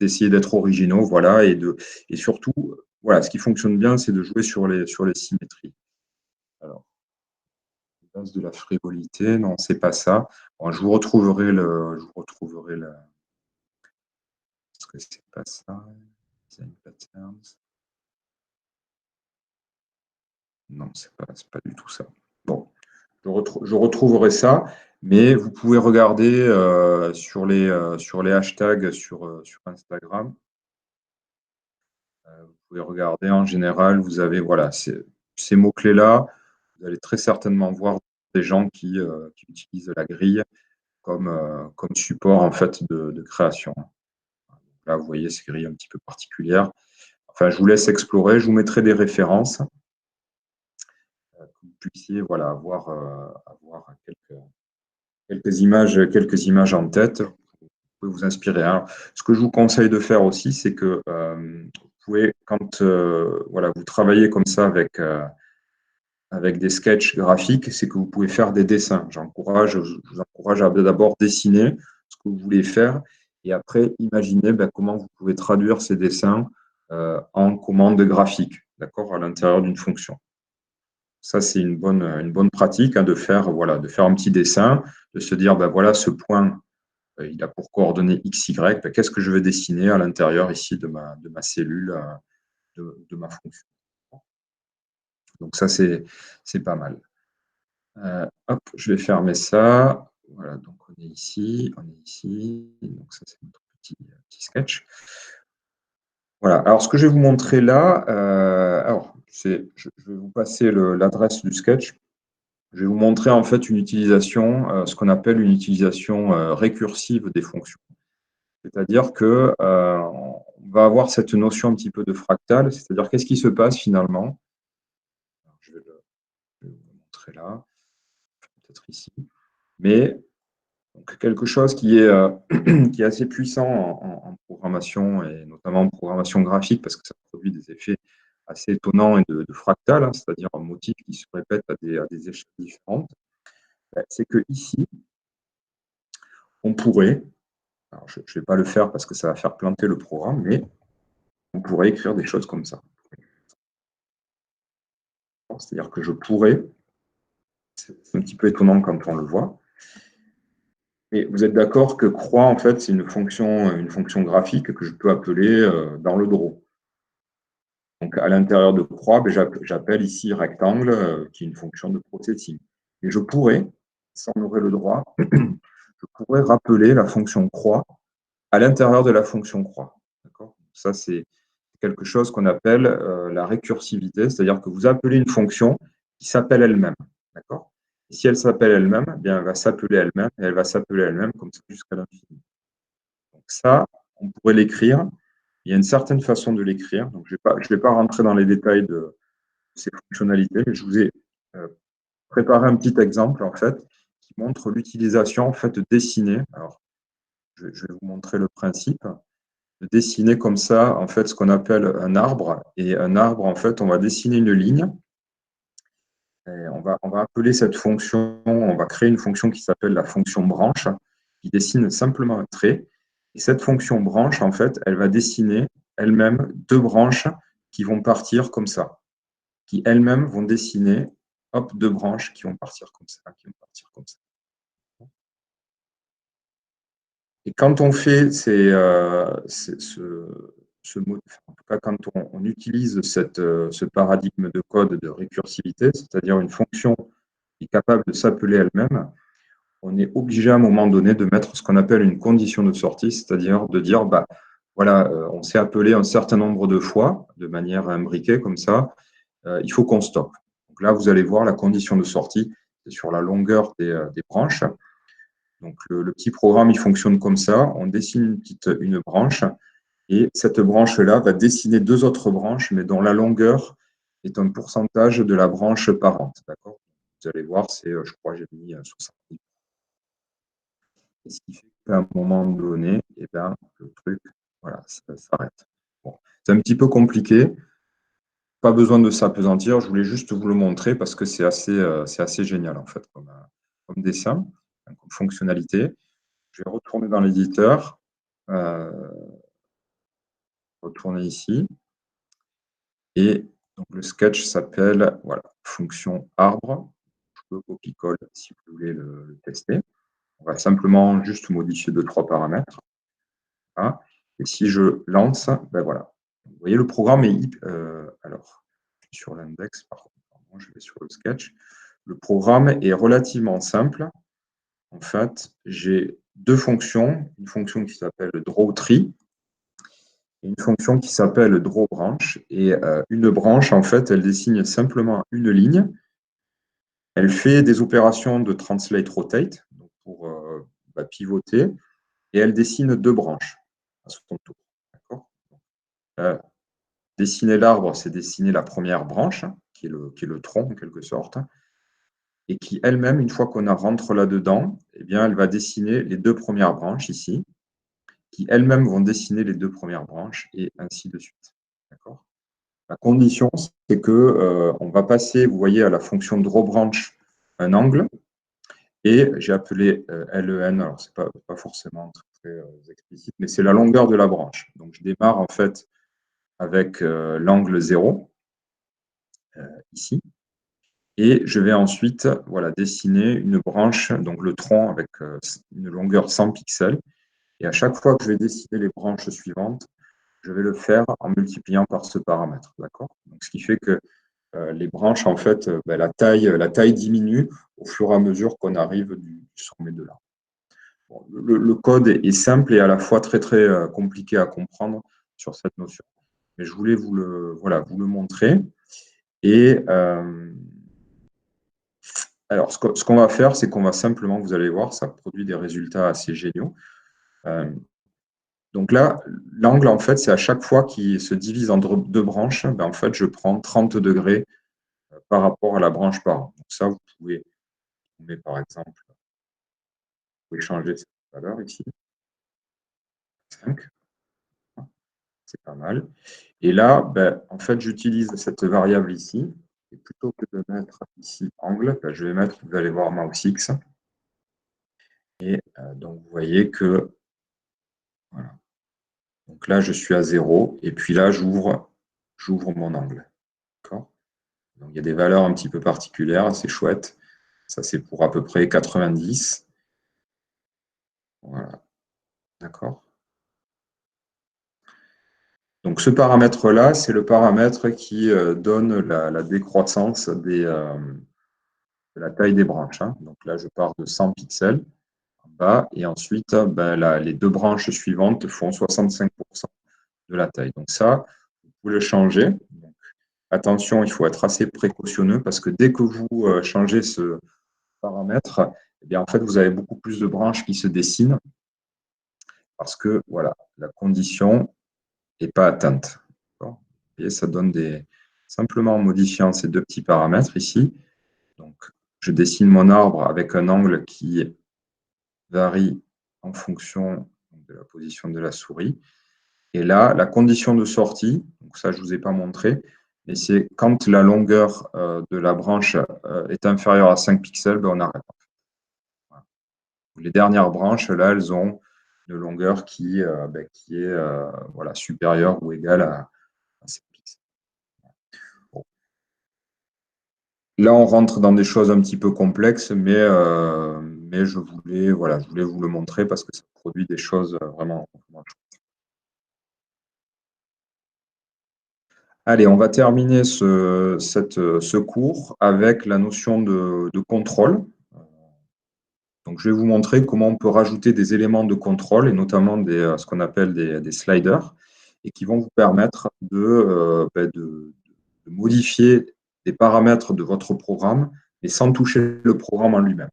d'essayer d'être originaux, voilà, et surtout, voilà, ce qui fonctionne bien, c'est de jouer sur les symétries. Alors, base de la frivolité, non, c'est pas ça. Bon, je vous retrouverai parce que c'est pas ça. Design patterns. Non, c'est pas du tout ça. Bon, je retrouverai ça, mais vous pouvez regarder sur les hashtags sur Instagram. Vous pouvez regarder en général, vous avez voilà, ces mots-clés-là, vous allez très certainement voir des gens qui utilisent la grille comme support en fait de création. Là, vous voyez ces grilles un petit peu particulières. Enfin, je vous laisse explorer, je vous mettrai des références que vous puissiez voilà, avoir quelques images en tête. Vous pouvez vous inspirer. Alors, ce que je vous conseille de faire aussi, c'est que vous pouvez, quand voilà, vous travaillez comme ça avec des sketchs graphiques, c'est que vous pouvez faire des dessins. Je vous encourage à d'abord dessiner ce que vous voulez faire et après imaginer comment vous pouvez traduire ces dessins en commande graphique, d'accord, à l'intérieur d'une fonction. Ça, c'est une bonne pratique hein, voilà, de faire un petit dessin, de se dire, voilà, ce point, il a pour coordonnées x, y, qu'est-ce que je vais dessiner à l'intérieur ici de ma cellule, de ma fonction. Donc ça, c'est pas mal. Hop, je vais fermer ça. Voilà, donc on est ici, Donc ça, c'est notre petit sketch. Voilà, alors ce que je vais vous montrer là, je vais vous passer l'adresse du sketch. Je vais vous montrer en fait une utilisation, ce qu'on appelle une utilisation récursive des fonctions. C'est-à-dire que on va avoir cette notion un petit peu de fractal, c'est-à-dire qu'est-ce qui se passe finalement. Alors, je vais vous montrer là, peut-être ici. Mais donc, quelque chose qui est assez puissant en programmation et notamment en programmation graphique parce que ça produit des effets assez étonnants et de fractal, hein, c'est-à-dire un motif qui se répète à des échelles différentes. C'est que ici, on pourrait, alors je ne vais pas le faire parce que ça va faire planter le programme, mais on pourrait écrire des choses comme ça. C'est-à-dire que je pourrais C'est un petit peu étonnant quand on le voit. Et vous êtes d'accord que croix, en fait, c'est une fonction graphique que je peux appeler dans le draw. Donc, à l'intérieur de croix, ben, j'appelle ici rectangle, qui est une fonction de processing. Et je pourrais, si on aurait le droit, je pourrais rappeler la fonction croix à l'intérieur de la fonction croix. Ça, c'est quelque chose qu'on appelle la récursivité, c'est-à-dire que vous appelez une fonction qui s'appelle elle-même. D'accord ? Et si elle s'appelle elle-même, eh bien, elle va s'appeler elle-même et elle va s'appeler elle-même comme ça jusqu'à l'infini. Donc ça, on pourrait l'écrire. Il y a une certaine façon de l'écrire. Donc je ne vais pas rentrer dans les détails de ces fonctionnalités, mais je vous ai préparé un petit exemple en fait qui montre l'utilisation en fait dessinée. Alors, je vais vous montrer le principe de dessiner comme ça en fait ce qu'on appelle un arbre. Et un arbre, en fait, on va dessiner une ligne. Et on va appeler cette fonction, on va créer une fonction qui s'appelle la fonction branche, qui dessine simplement un trait. Et cette fonction branche, en fait, elle va dessiner elle-même deux branches qui vont partir comme ça, qui elles-mêmes vont dessiner, hop, deux branches qui vont partir comme ça, qui vont partir comme ça. Et quand on fait en tout cas, quand on utilise ce paradigme de code de récursivité, c'est-à-dire une fonction qui est capable de s'appeler elle-même, on est obligé à un moment donné de mettre ce qu'on appelle une condition de sortie, c'est-à-dire de dire, bah, voilà, on s'est appelé un certain nombre de fois, de manière imbriquée comme ça, il faut qu'on stoppe. Donc là, vous allez voir la condition de sortie, c'est sur la longueur des branches. Donc le petit programme, il fonctionne comme ça, on dessine une branche, et cette branche-là va dessiner deux autres branches, mais dont la longueur est un pourcentage de la branche parente. D'accord ? Vous allez voir, c'est, je crois, j'ai mis 70. Et ce qui fait qu'à un moment donné, eh ben, le truc, voilà, ça s'arrête. Bon. C'est un petit peu compliqué. Pas besoin de s'appesantir. Je voulais juste vous le montrer parce que c'est assez génial, en fait, comme dessin, comme fonctionnalité. Je vais retourner dans l'éditeur. Retourner ici. Et donc, le sketch s'appelle voilà, fonction arbre. Je peux copie-colle si vous voulez le tester. On va simplement juste modifier 2-3 paramètres. Voilà. Et si je lance, ben voilà. Vous voyez, le programme est alors, sur l'index, pardon, je vais sur le sketch. Le programme est relativement simple. En fait, j'ai deux fonctions. Une fonction qui s'appelle drawTree et une fonction qui s'appelle drawBranch. Et une branche, en fait, elle dessine simplement une ligne. Elle fait des opérations de translate rotate donc pour pivoter et elle dessine deux branches à son tour. Dessiner l'arbre, c'est dessiner la première branche, qui est le tronc en quelque sorte, et qui elle-même, une fois qu'on rentre là-dedans, eh bien, elle va dessiner les deux premières branches ici, qui elles-mêmes vont dessiner les deux premières branches, et ainsi de suite. D'accord ? La condition, c'est que on va passer, vous voyez, à la fonction drawBranch un angle, et j'ai appelé LEN, alors ce n'est pas forcément très explicite, mais c'est la longueur de la branche. Donc je démarre en fait avec l'angle 0, ici, et je vais ensuite voilà, dessiner une branche, donc le tronc avec une longueur 100 pixels, et à chaque fois que je vais dessiner les branches suivantes, je vais le faire en multipliant par ce paramètre. D'accord ? Donc, ce qui fait que les branches, en fait, la taille diminue au fur et à mesure qu'on arrive du sommet de l'arbre. Bon, le code est simple et à la fois très, très compliqué à comprendre sur cette notion. Mais je voulais vous le montrer. Et alors, ce qu'on va faire, c'est qu'on va simplement, vous allez voir, ça produit des résultats assez géniaux. Donc là, l'angle, en fait, c'est à chaque fois qu'il se divise en deux branches, ben, en fait, je prends 30 degrés par rapport à la branche parente. Donc ça, vous pouvez, par exemple, vous pouvez changer cette valeur ici. 5, c'est pas mal. Et là, ben, en fait, j'utilise cette variable ici. Et plutôt que de mettre ici angle, ben, je vais mettre, vous allez voir, mouse X. Et donc, vous voyez que, voilà. Donc là, je suis à 0. Et puis là, j'ouvre mon angle. D'accord ? Donc, il y a des valeurs un petit peu particulières, c'est chouette. Ça, c'est pour à peu près 90. Voilà, d'accord. Donc, ce paramètre-là, c'est le paramètre qui donne la décroissance de la taille des branches, hein. Donc là, je pars de 100 pixels en bas et ensuite, les deux branches suivantes font 65% de la taille. Donc ça, vous pouvez le changer. Donc, attention, il faut être assez précautionneux parce que dès que vous changez ce paramètre, eh bien, en fait, vous avez beaucoup plus de branches qui se dessinent parce que voilà, la condition n'est pas atteinte. Et ça donne simplement en modifiant ces deux petits paramètres ici. Donc, je dessine mon arbre avec un angle qui varie en fonction de la position de la souris. Et là, la condition de sortie, donc ça, je ne vous ai pas montré, mais c'est quand la longueur de la branche est inférieure à 5 pixels, on arrête. Voilà. Les dernières branches, là, elles ont une longueur qui est voilà, supérieure ou égale à 5 pixels. Bon. Là, on rentre dans des choses un petit peu complexes, mais je voulais vous le montrer parce que ça produit des choses vraiment. Allez, on va terminer ce cours avec la notion de contrôle. Donc, je vais vous montrer comment on peut rajouter des éléments de contrôle et notamment ce qu'on appelle des sliders et qui vont vous permettre de modifier des paramètres de votre programme mais sans toucher le programme en lui-même.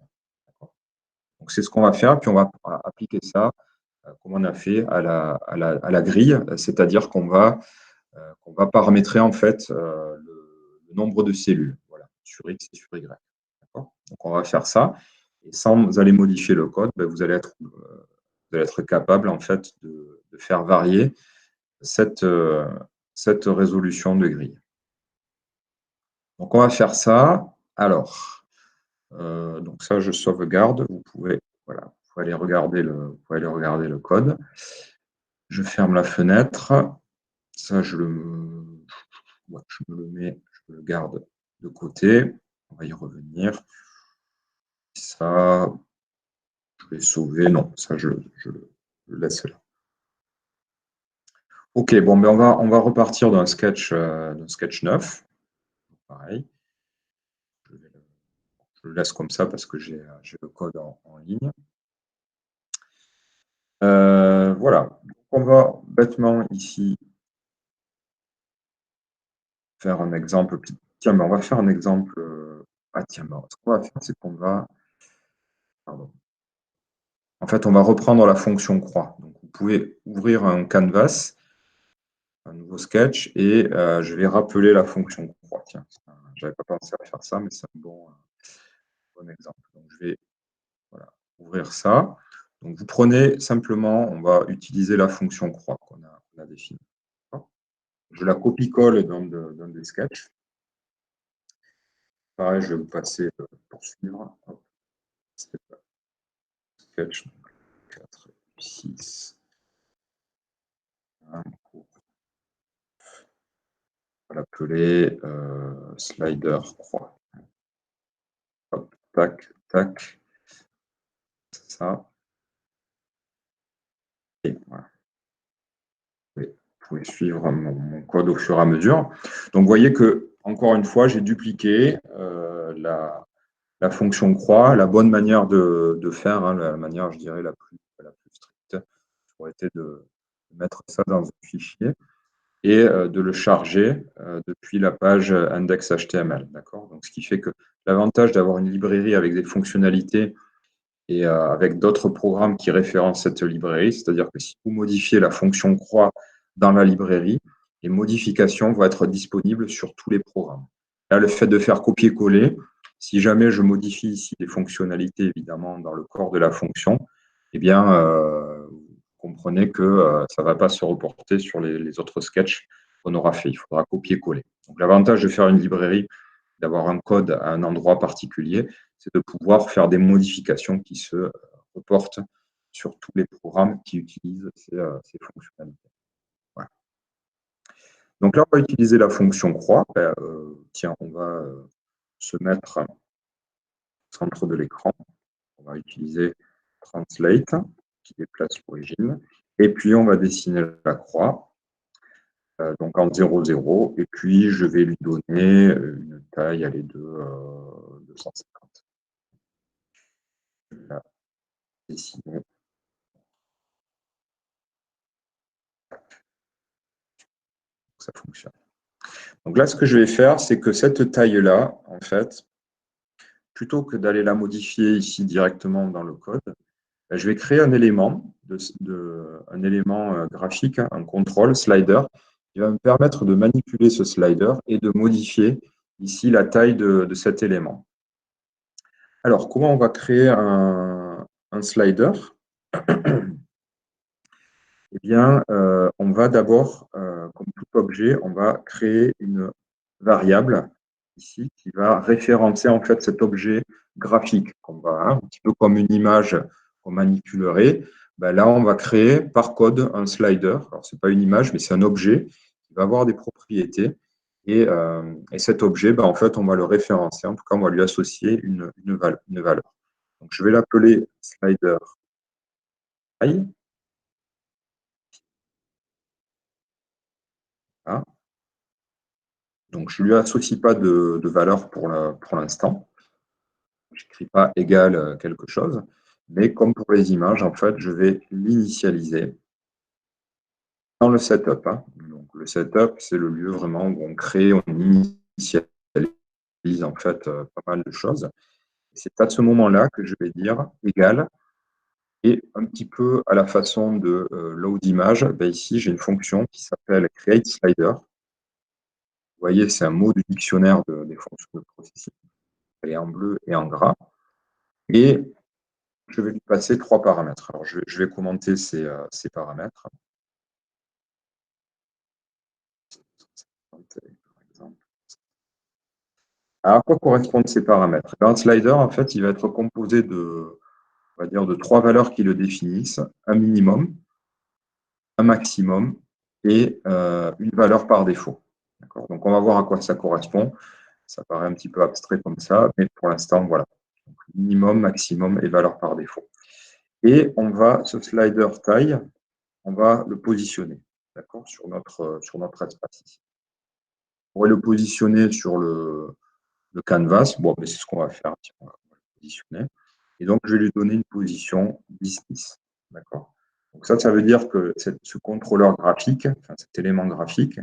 Donc, c'est ce qu'on va faire, puis on va appliquer ça comme on a fait à la grille, c'est-à-dire qu'on va paramétrer en fait le nombre de cellules, voilà, sur X et sur Y. Donc, on va faire ça. Et sans aller modifier le code, vous allez être capable en fait de faire varier cette résolution de grille. Donc, on va faire ça. Alors, donc ça, je sauvegarde. Vous pouvez aller regarder le code. Je ferme la fenêtre. Ça, je me le garde de côté. On va y revenir. Ça, je vais sauver. Non, ça, je le laisse là. Ok, bon, on va repartir d'un sketch 9. Pareil. Je le laisse comme ça parce que j'ai le code en ligne. Voilà. Donc, on va bêtement ici faire un exemple. Tiens, mais on va faire un exemple. Tiens, ce qu'on va faire, c'est qu'on va. Pardon. En fait, on va reprendre la fonction croix. Donc, vous pouvez ouvrir un canvas, un nouveau sketch, et je vais rappeler la fonction croix. Tiens, je n'avais pas pensé à faire ça, mais c'est un bon exemple. Donc, je vais ouvrir ça. Donc, vous prenez simplement, on va utiliser la fonction croix qu'on a définie. Je la copie-colle dans des sketchs. Pareil, je vais vous passer poursuivre. Sketch 4, 6. On va l'appeler slider croix. Hop, tac, tac. Ça. Et voilà. Vous pouvez suivre mon code au fur et à mesure. Donc, vous voyez que, encore une fois, j'ai dupliqué la fonction croix. La bonne manière de faire, hein, la manière, je dirais, la plus stricte, aurait été de mettre ça dans un fichier et de le charger depuis la page index.html. Donc, ce qui fait que l'avantage d'avoir une librairie avec des fonctionnalités et avec d'autres programmes qui référencent cette librairie, c'est-à-dire que si vous modifiez la fonction croix dans la librairie, les modifications vont être disponibles sur tous les programmes. Là, le fait de faire copier-coller, si jamais je modifie ici les fonctionnalités, évidemment, dans le corps de la fonction, eh bien, vous comprenez que ça ne va pas se reporter sur les autres sketchs qu'on aura fait. Il faudra copier-coller. Donc, l'avantage de faire une librairie, d'avoir un code à un endroit particulier, c'est de pouvoir faire des modifications qui se reportent sur tous les programmes qui utilisent ces fonctionnalités. Voilà. Donc là, on va utiliser la fonction croix. Tiens, on va se mettre centre de l'écran. On va utiliser Translate, qui déplace l'origine. Et puis, on va dessiner la croix, donc en 0, 0. Et puis, je vais lui donner une taille, elle est de 250. Je vais la dessiner. Ça fonctionne. Donc là, ce que je vais faire, c'est que cette taille-là, en fait, plutôt que d'aller la modifier ici directement dans le code, je vais créer un élément, un élément graphique, un contrôle slider, qui va me permettre de manipuler ce slider et de modifier ici la taille de cet élément. Alors, comment on va créer un slider? Eh bien, on va d'abord, comme tout objet, on va créer une variable ici qui va référencer en fait cet objet graphique qu'on va, un petit peu comme une image qu'on manipulerait. Ben là, on va créer par code un slider. Alors, ce n'est pas une image, mais c'est un objet qui va avoir des propriétés. Et cet objet, ben, en fait, on va le référencer. En tout cas, on va lui associer une valeur. Donc, je vais l'appeler slider taille. Hein. Donc, je ne lui associe pas de valeur pour l'instant. Je n'écris pas égal quelque chose. Mais comme pour les images, en fait, je vais l'initialiser dans le setup. Hein. Donc, le setup, c'est le lieu vraiment où on crée, on initialise en fait pas mal de choses. C'est à ce moment-là que je vais dire égal. Et un petit peu à la façon de load image, ben ici, j'ai une fonction qui s'appelle create slider. Vous voyez, c'est un mot du dictionnaire des fonctions de processing. Elle est en bleu et en gras. Et je vais lui passer 3 paramètres. Alors, je vais commenter ces paramètres. Alors, à quoi correspondent ces paramètres? Un slider, en fait, il va être composé on va dire, de 3 valeurs qui le définissent, un minimum, un maximum et une valeur par défaut. Donc, on va voir à quoi ça correspond. Ça paraît un petit peu abstrait comme ça, mais pour l'instant, voilà. Donc, minimum, maximum et valeur par défaut. Et on va, ce slider taille, on va le positionner sur notre espace ici. On va le positionner sur le canvas. Bon, c'est ce qu'on va faire. On va le positionner. Et donc, je vais lui donner une position 10-10. D'accord. Donc, ça veut dire que ce contrôleur graphique, enfin, cet élément graphique,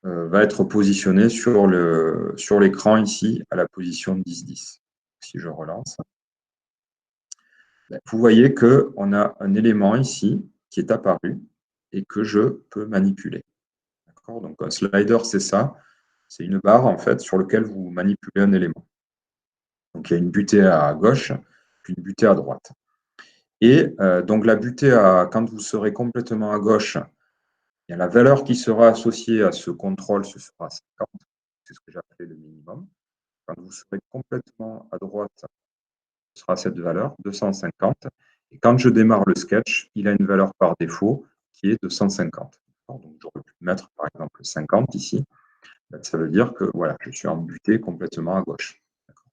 va être positionné sur l'écran ici à la position 10-10. Si je relance, vous voyez qu'on a un élément ici qui est apparu et que je peux manipuler. Donc, un slider, c'est ça. C'est une barre, en fait, sur laquelle vous manipulez un élément. Donc, il y a une butée à gauche, puis une butée à droite. Et donc, la butée, quand vous serez complètement à gauche, il y a la valeur qui sera associée à ce contrôle, ce sera 50. C'est ce que j'appelais le minimum. Quand vous serez complètement à droite, ce sera cette valeur, 250. Et quand je démarre le sketch, il a une valeur par défaut qui est de 150. Donc, j'aurais pu mettre, par exemple, 50 ici. Ça veut dire que voilà, je suis embuté complètement à gauche,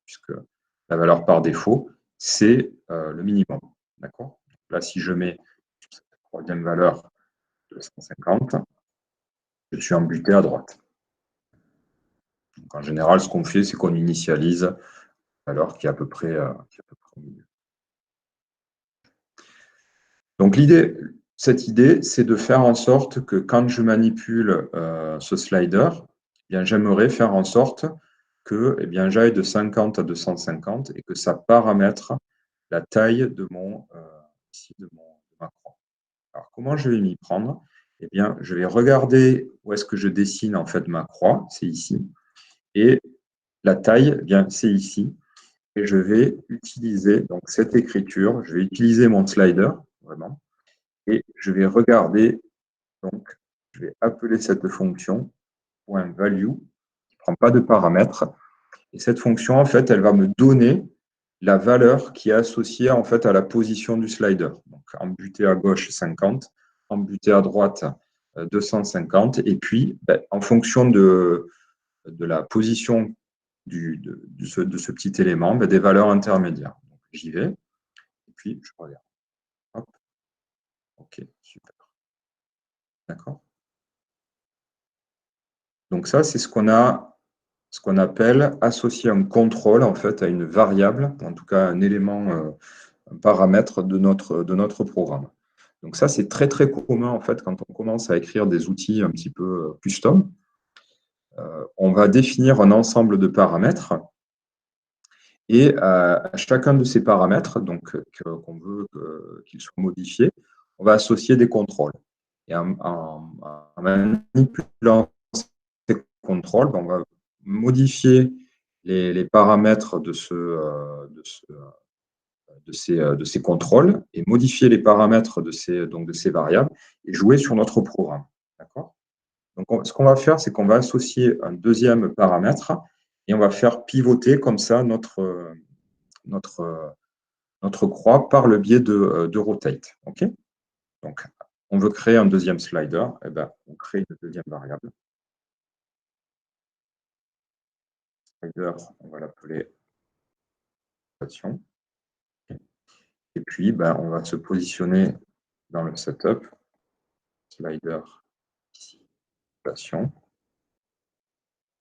puisque la valeur par défaut, c'est le minimum. Là, si je mets cette troisième valeur de 150, je suis embuté à droite. Donc, en général, ce qu'on fait, c'est qu'on initialise la valeur qui est à peu près au milieu. Donc, cette idée, c'est de faire en sorte que quand je manipule ce slider, j'aimerais faire en sorte que j'aille de 50 à 250 et que ça paramètre la taille de ma croix. Alors, comment je vais m'y prendre? Je vais regarder où est-ce que je dessine en fait ma croix, c'est ici, et la taille, c'est ici, et je vais utiliser donc cette écriture, je vais utiliser mon slider, vraiment, et je vais regarder, donc je vais appeler cette fonction .value, qui ne prend pas de paramètres, et cette fonction, en fait, elle va me donner la valeur qui est associée en fait à la position du slider. Donc, embuté à gauche 50, embuté à droite 250, et puis en fonction de la position de ce petit élément, des valeurs intermédiaires. J'y vais, et puis je regarde. Hop. OK, super. D'accord. Donc ça, c'est ce qu'on appelle associer un contrôle en fait à une variable, en tout cas un élément, un paramètre de notre programme. Donc ça, c'est très très commun en fait quand on commence à écrire des outils un petit peu custom. On va définir un ensemble de paramètres et à chacun de ces paramètres, donc qu'on veut qu'ils soient modifiés, on va associer des contrôles. Et en manipulant ces contrôles, on va modifier les paramètres de ces contrôles et modifier les paramètres de ces variables et jouer sur notre programme. D'accord ? Donc, ce qu'on va faire, c'est qu'on va associer un deuxième paramètre et on va faire pivoter comme ça notre croix par le biais de rotate. OK ? Donc, on veut créer un deuxième slider, eh ben, on crée une deuxième variable. Slider, on va l'appeler rotation. Et puis, on va se positionner dans le setup. Slider, ici, rotation.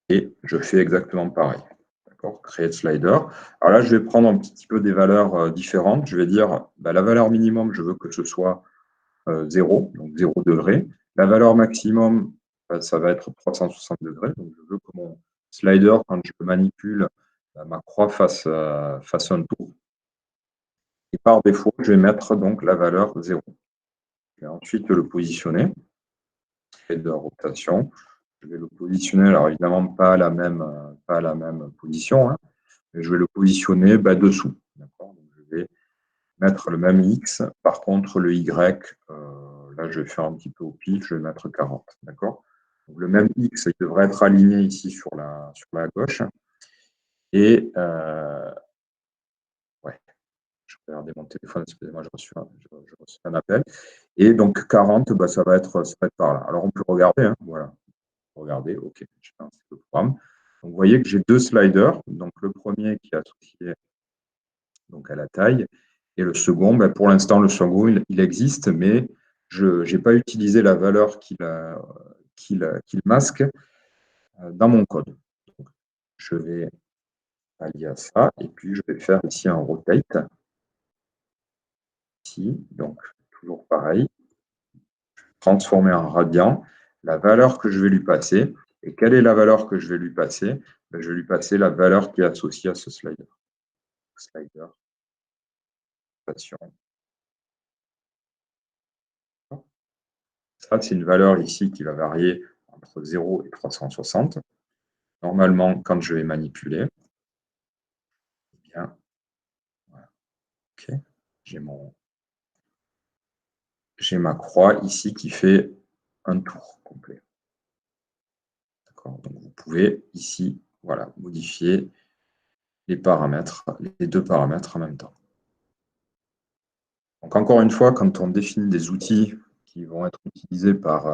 Et je fais exactement pareil. D'accord ? Create slider. Alors là, je vais prendre un petit peu des valeurs différentes. Je vais dire, la valeur minimum, je veux que ce soit 0, donc 0 degré. La valeur maximum, ça va être 360 degrés. Donc, je veux que mon slider, quand je le manipule, ma croix fasse un tour. Et par défaut, je vais mettre donc la valeur 0. Je vais ensuite le positionner. De rotation. Je vais le positionner, alors évidemment pas à la même position, hein, mais je vais le positionner dessous. Donc, je vais mettre le même X. Par contre, le Y, là, je vais faire un petit peu au pif, je vais mettre 40. D'accord ? Donc, le même X, il devrait être aligné ici sur la gauche. Et, ouais, je vais regarder mon téléphone, excusez-moi, je reçois un appel. Et donc, 40, ça va être par là. Alors, on peut regarder, hein, voilà. Regardez, OK, je fais un le programme. Donc, vous voyez que j'ai deux sliders. Donc, le premier qui est associé donc, à la taille et le second, pour l'instant, le second, il existe, mais je n'ai pas utilisé la valeur qu'il masque dans mon code. Donc, je vais allier à ça et puis je vais faire ici un rotate. Ici, donc toujours pareil. Transformer en radian la valeur que je vais lui passer. Et quelle est la valeur que je vais lui passer ? Je vais lui passer la valeur qui est associée à ce slider. Slider, rotation. Ça, c'est une valeur ici qui va varier entre 0 et 360. Normalement, quand je vais manipuler, eh bien, voilà. OK, j'ai ma croix ici qui fait un tour complet. D'accord ? Donc, vous pouvez ici, voilà, modifier les paramètres, les deux paramètres en même temps. Donc, encore une fois, quand on définit des outils qui vont être utilisés par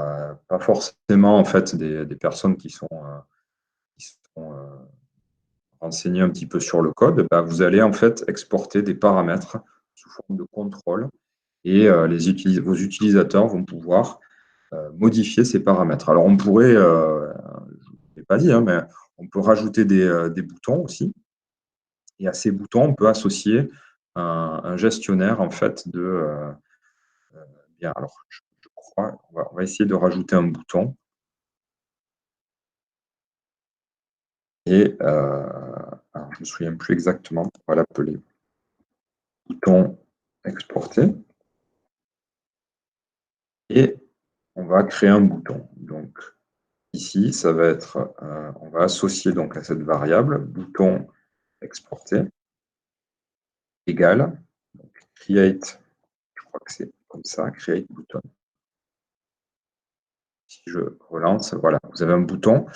pas forcément en fait des personnes qui sont renseignées un petit peu sur le code, vous allez en fait exporter des paramètres sous forme de contrôle et vos utilisateurs vont pouvoir modifier ces paramètres. Alors on pourrait, je ne l'ai pas dit, hein, mais on peut rajouter des boutons aussi. Et à ces boutons, on peut associer un gestionnaire en fait bien. Alors je crois, on va essayer de rajouter un bouton. Et alors je ne me souviens plus exactement, on va l'appeler bouton exporter. Et on va créer un bouton. Donc ici, ça va être, on va associer donc à cette variable bouton exporter égale donc, create, je crois que c'est comme ça, create button. Si je relance, voilà, vous avez un bouton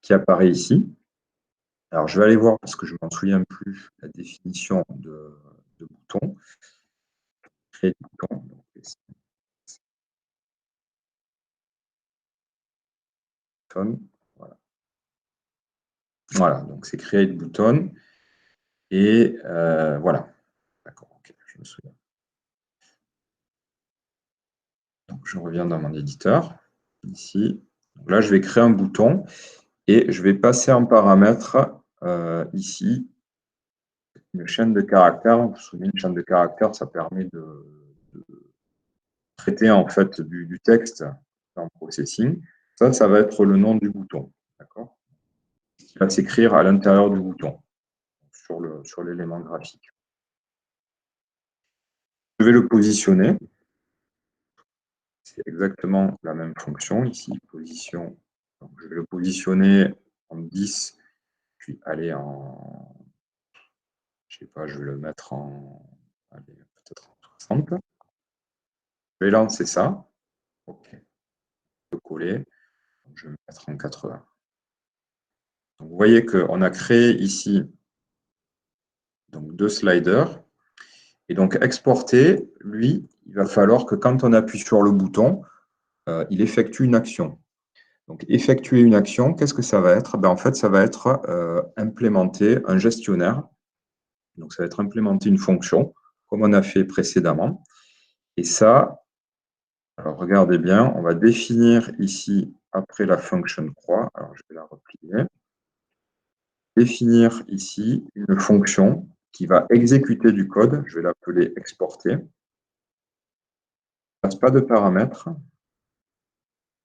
qui apparaît ici. Alors, je vais aller voir, parce que je ne m'en souviens plus, la définition de bouton. Créer bouton. Voilà. Voilà, donc c'est create button. Et voilà. D'accord, ok, je me souviens. Donc, je reviens dans mon éditeur, ici. Donc là, je vais créer un bouton et je vais passer en paramètre ici une chaîne de caractères. Vous vous souvenez, une chaîne de caractères, ça permet de traiter en fait du texte en processing. Ça va être le nom du bouton. D'accord, qui va s'écrire à l'intérieur du bouton, sur l'élément graphique. Je vais le positionner. C'est exactement la même fonction ici, position. Donc, je vais le positionner en 10, puis aller en, je sais pas, je vais le mettre en, peut-être en 60. Je vais lancer ça. OK. Je peux coller. Donc, je vais le mettre en 80. Donc, vous voyez qu'on a créé ici donc, 2 sliders. Et donc, exporter, lui, il va falloir que quand on appuie sur le bouton, il effectue une action. Donc, effectuer une action, qu'est-ce que ça va être? En fait, ça va être implémenter un gestionnaire. Donc, ça va être implémenter une fonction, comme on a fait précédemment. Et ça, alors regardez bien, on va définir ici, après la fonction croix, alors je vais la replier, définir ici une fonction qui va exécuter du code, je vais l'appeler exporter. Je ne passe pas de paramètres.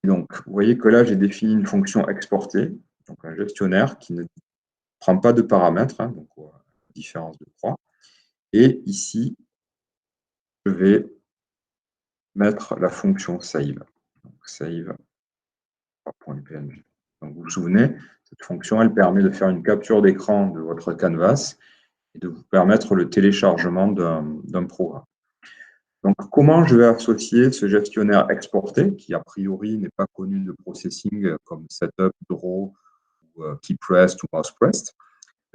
Et donc, vous voyez que là, j'ai défini une fonction exporter, donc un gestionnaire qui ne prend pas de paramètres, hein, donc différence de croix. Et ici, je vais mettre la fonction save. Donc, save.png. Donc, vous vous souvenez, cette fonction, elle permet de faire une capture d'écran de votre canvas et de vous permettre le téléchargement d'un programme. Donc, comment je vais associer ce gestionnaire exporté, qui a priori n'est pas connu de processing comme setup, draw, ou keypressed ou mousepressed?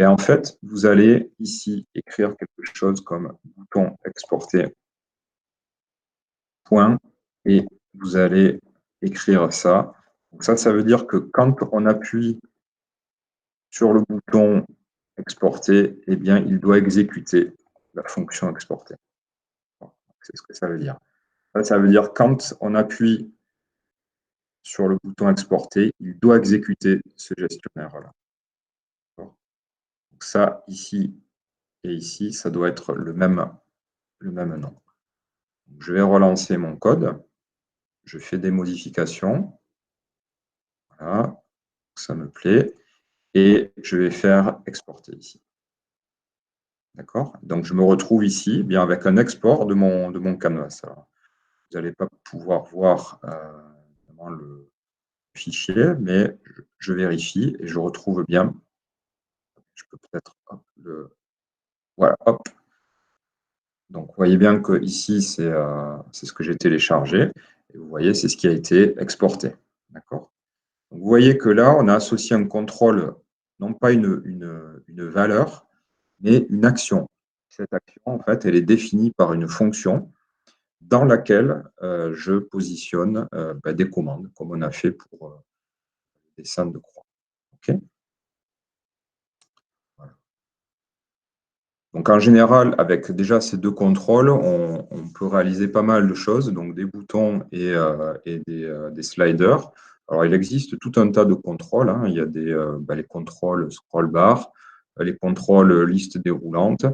Et en fait, vous allez ici écrire quelque chose comme bouton exporter, point, et vous allez écrire ça. Donc ça veut dire que quand on appuie sur le bouton exporter, eh bien, il doit exécuter la fonction exporter. C'est ce que ça veut dire. Ça veut dire quand on appuie sur le bouton exporter, il doit exécuter ce gestionnaire-là. Donc ça, ici et ici, ça doit être le même nom. Donc, je vais relancer mon code. Je fais des modifications. Voilà, ça me plaît. Et je vais faire exporter ici. D'accord? Donc, je me retrouve ici bien avec un export de mon canvas. Alors, vous n'allez pas pouvoir voir le fichier, mais je vérifie et je retrouve bien. Je peux peut-être voilà, hop. Donc, vous voyez bien que ici, c'est ce que j'ai téléchargé. Et vous voyez, c'est ce qui a été exporté. D'accord? Vous voyez que là, on a associé un contrôle, non pas une valeur, mais une action. Cette action, en fait, elle est définie par une fonction dans laquelle je positionne des commandes, comme on a fait pour les dessin de croix. Okay, voilà. Donc, en général, avec déjà ces deux contrôles, on peut réaliser pas mal de choses, donc des boutons et des sliders. Alors, il existe tout un tas de contrôles, hein. Il y a les contrôles scroll bar, les contrôles liste déroulante,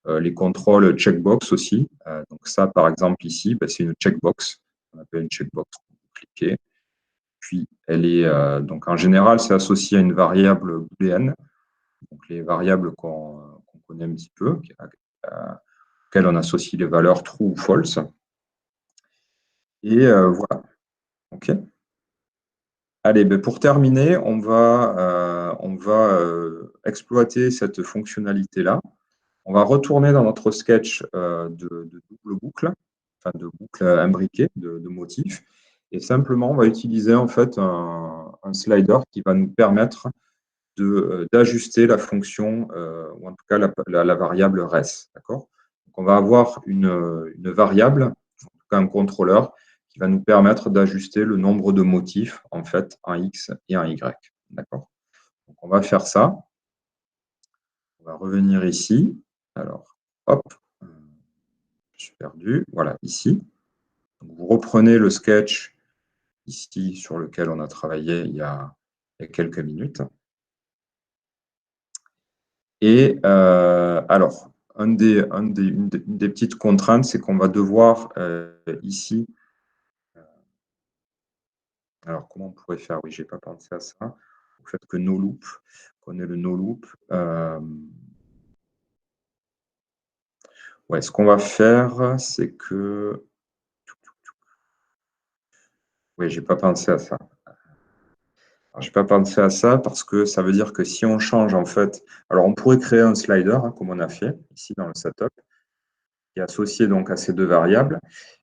les contrôles checkbox aussi. Donc, ça, par exemple, ici, c'est une checkbox. On appelle une checkbox. Vous cliquez. Puis, elle est, donc, en général, c'est associé à une variable booléenne. Donc, les variables qu'on connaît un petit peu, auxquelles on associe les valeurs true ou false. Et voilà. OK. Allez, pour terminer, on va exploiter cette fonctionnalité-là. On va retourner dans notre sketch de double boucle, enfin de boucle imbriquée, de motifs. Et simplement, on va utiliser en fait un slider qui va nous permettre d'ajuster la fonction, ou en tout cas la variable res. D'accord? Donc, on va avoir une variable, en tout cas un contrôleur, qui va nous permettre d'ajuster le nombre de motifs en fait en X et en Y. D'accord? Donc, on va faire ça. On va revenir ici. Alors, hop, je suis perdu. Voilà, ici. Donc, vous reprenez le sketch ici sur lequel on a travaillé il y a quelques minutes. Et alors, une des petites contraintes, c'est qu'on va devoir ici. Alors, comment on pourrait faire? Oui, je n'ai pas pensé à ça. Au fait que no loop, qu'on ait le no loop. Ouais, ce qu'on va faire, c'est que. Oui, je n'ai pas pensé à ça. Je n'ai pas pensé à ça parce que ça veut dire que si on change, en fait. Alors, on pourrait créer un slider, hein, comme on a fait ici dans le setup, qui est associé donc à ces deux variables.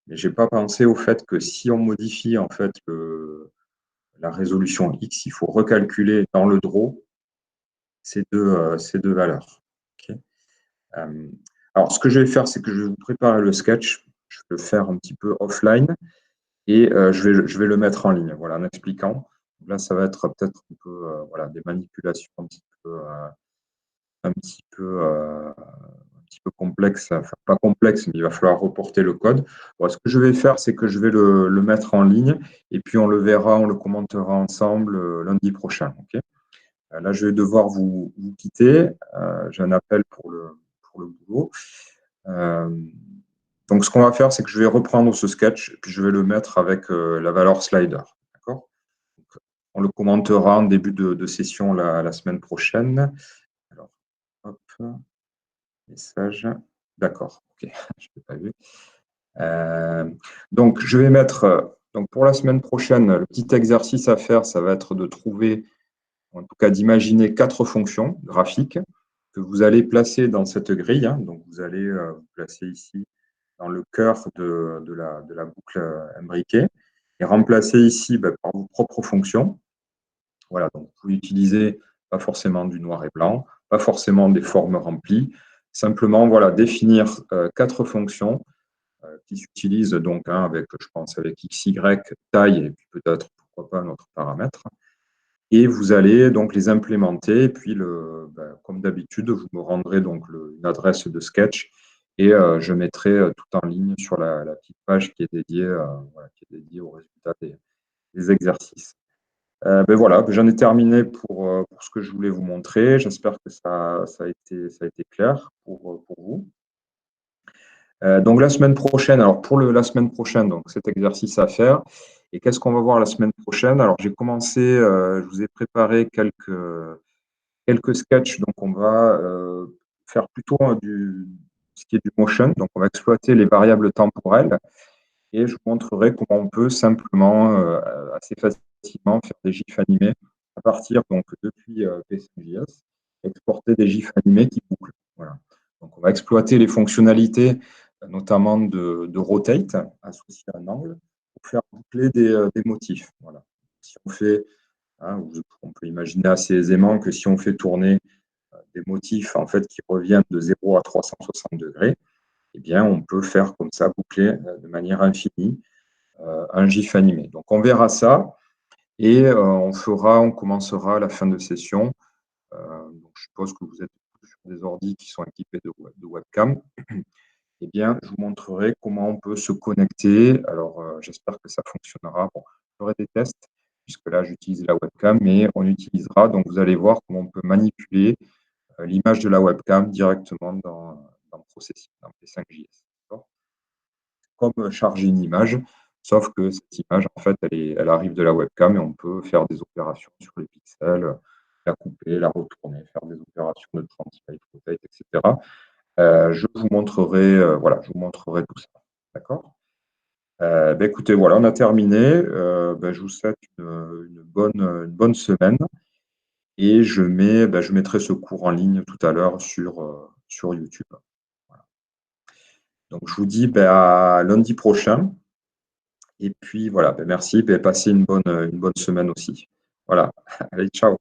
Mais je n'ai pas pensé au fait que si on modifie en fait la résolution X, il faut recalculer dans le draw ces deux valeurs. Okay. Alors, ce que je vais faire, c'est que je vais vous préparer le sketch. Je vais le faire un petit peu offline et je vais le mettre en ligne, voilà, en expliquant. Là, ça va être peut-être un peu voilà, des manipulations un petit peu complexe, enfin pas complexe, mais il va falloir reporter le code. Bon, ce que je vais faire, c'est que je vais le mettre en ligne et puis on le verra, on le commentera ensemble lundi prochain. Okay. Là, je vais devoir vous quitter. J'ai un appel pour le boulot. Donc, ce qu'on va faire, c'est que je vais reprendre ce sketch et puis je vais le mettre avec la valeur slider. D'accord. On le commentera en début de session la semaine prochaine. Alors, hop. Message. D'accord, ok, je n'ai pas vu. Donc, je vais mettre, donc pour la semaine prochaine, le petit exercice à faire, ça va être de trouver, en tout cas d'imaginer 4 fonctions graphiques que vous allez placer dans cette grille. Hein. Donc, vous allez vous placer ici dans le cœur de la boucle imbriquée et remplacer ici par vos propres fonctions. Voilà, donc vous pouvez utiliser pas forcément du noir et blanc, pas forcément des formes remplies, simplement voilà, définir 4 fonctions qui s'utilisent donc avec, je pense, avec x, y, taille et puis peut-être, pourquoi pas, un autre paramètre. Et vous allez donc les implémenter. Et puis, comme d'habitude, vous me rendrez donc une adresse de sketch et je mettrai tout en ligne sur la petite page qui est dédiée, au résultat des exercices. Voilà, j'en ai terminé pour ce que je voulais vous montrer. J'espère que ça a été clair pour vous. Donc la semaine prochaine, alors pour la semaine prochaine, donc cet exercice à faire. Et qu'est-ce qu'on va voir la semaine prochaine? Alors j'ai commencé, je vous ai préparé quelques sketchs. Donc on va faire plutôt ce qui est du motion. Donc on va exploiter les variables temporelles. Et je vous montrerai comment on peut simplement, assez facilement, faire des GIFs animés à partir, donc depuis P5JS, exporter des GIFs animés qui bouclent. Voilà. Donc on va exploiter les fonctionnalités, notamment de rotate, associé à un angle, pour faire boucler des motifs. Voilà. Si on fait, hein, on peut imaginer assez aisément que si on fait tourner des motifs en fait, qui reviennent de 0 à 360 degrés, eh bien, on peut faire comme ça, boucler de manière infinie un GIF animé. Donc, on verra ça et on commencera à la fin de session. Donc, je suppose que vous êtes sur des ordis qui sont équipés de webcam. Eh bien, je vous montrerai comment on peut se connecter. Alors, j'espère que ça fonctionnera. Bon, je ferai des tests, puisque là, j'utilise la webcam, mais on utilisera. Donc, vous allez voir comment on peut manipuler l'image de la webcam directement dans Processus, dans P5JS. Comme charger une image, sauf que cette image, en fait, elle arrive de la webcam et on peut faire des opérations sur les pixels, la couper, la retourner, faire des opérations de translate, rotate, etc. Je vous montrerai, voilà, je vous montrerai tout ça. D'accord. Écoutez, voilà, on a terminé. Je vous souhaite une bonne semaine et je mettrai ce cours en ligne tout à l'heure sur YouTube. Voilà. Donc, je vous dis à lundi prochain. Et puis, voilà, merci. Passez une bonne semaine aussi. Voilà. Allez, ciao.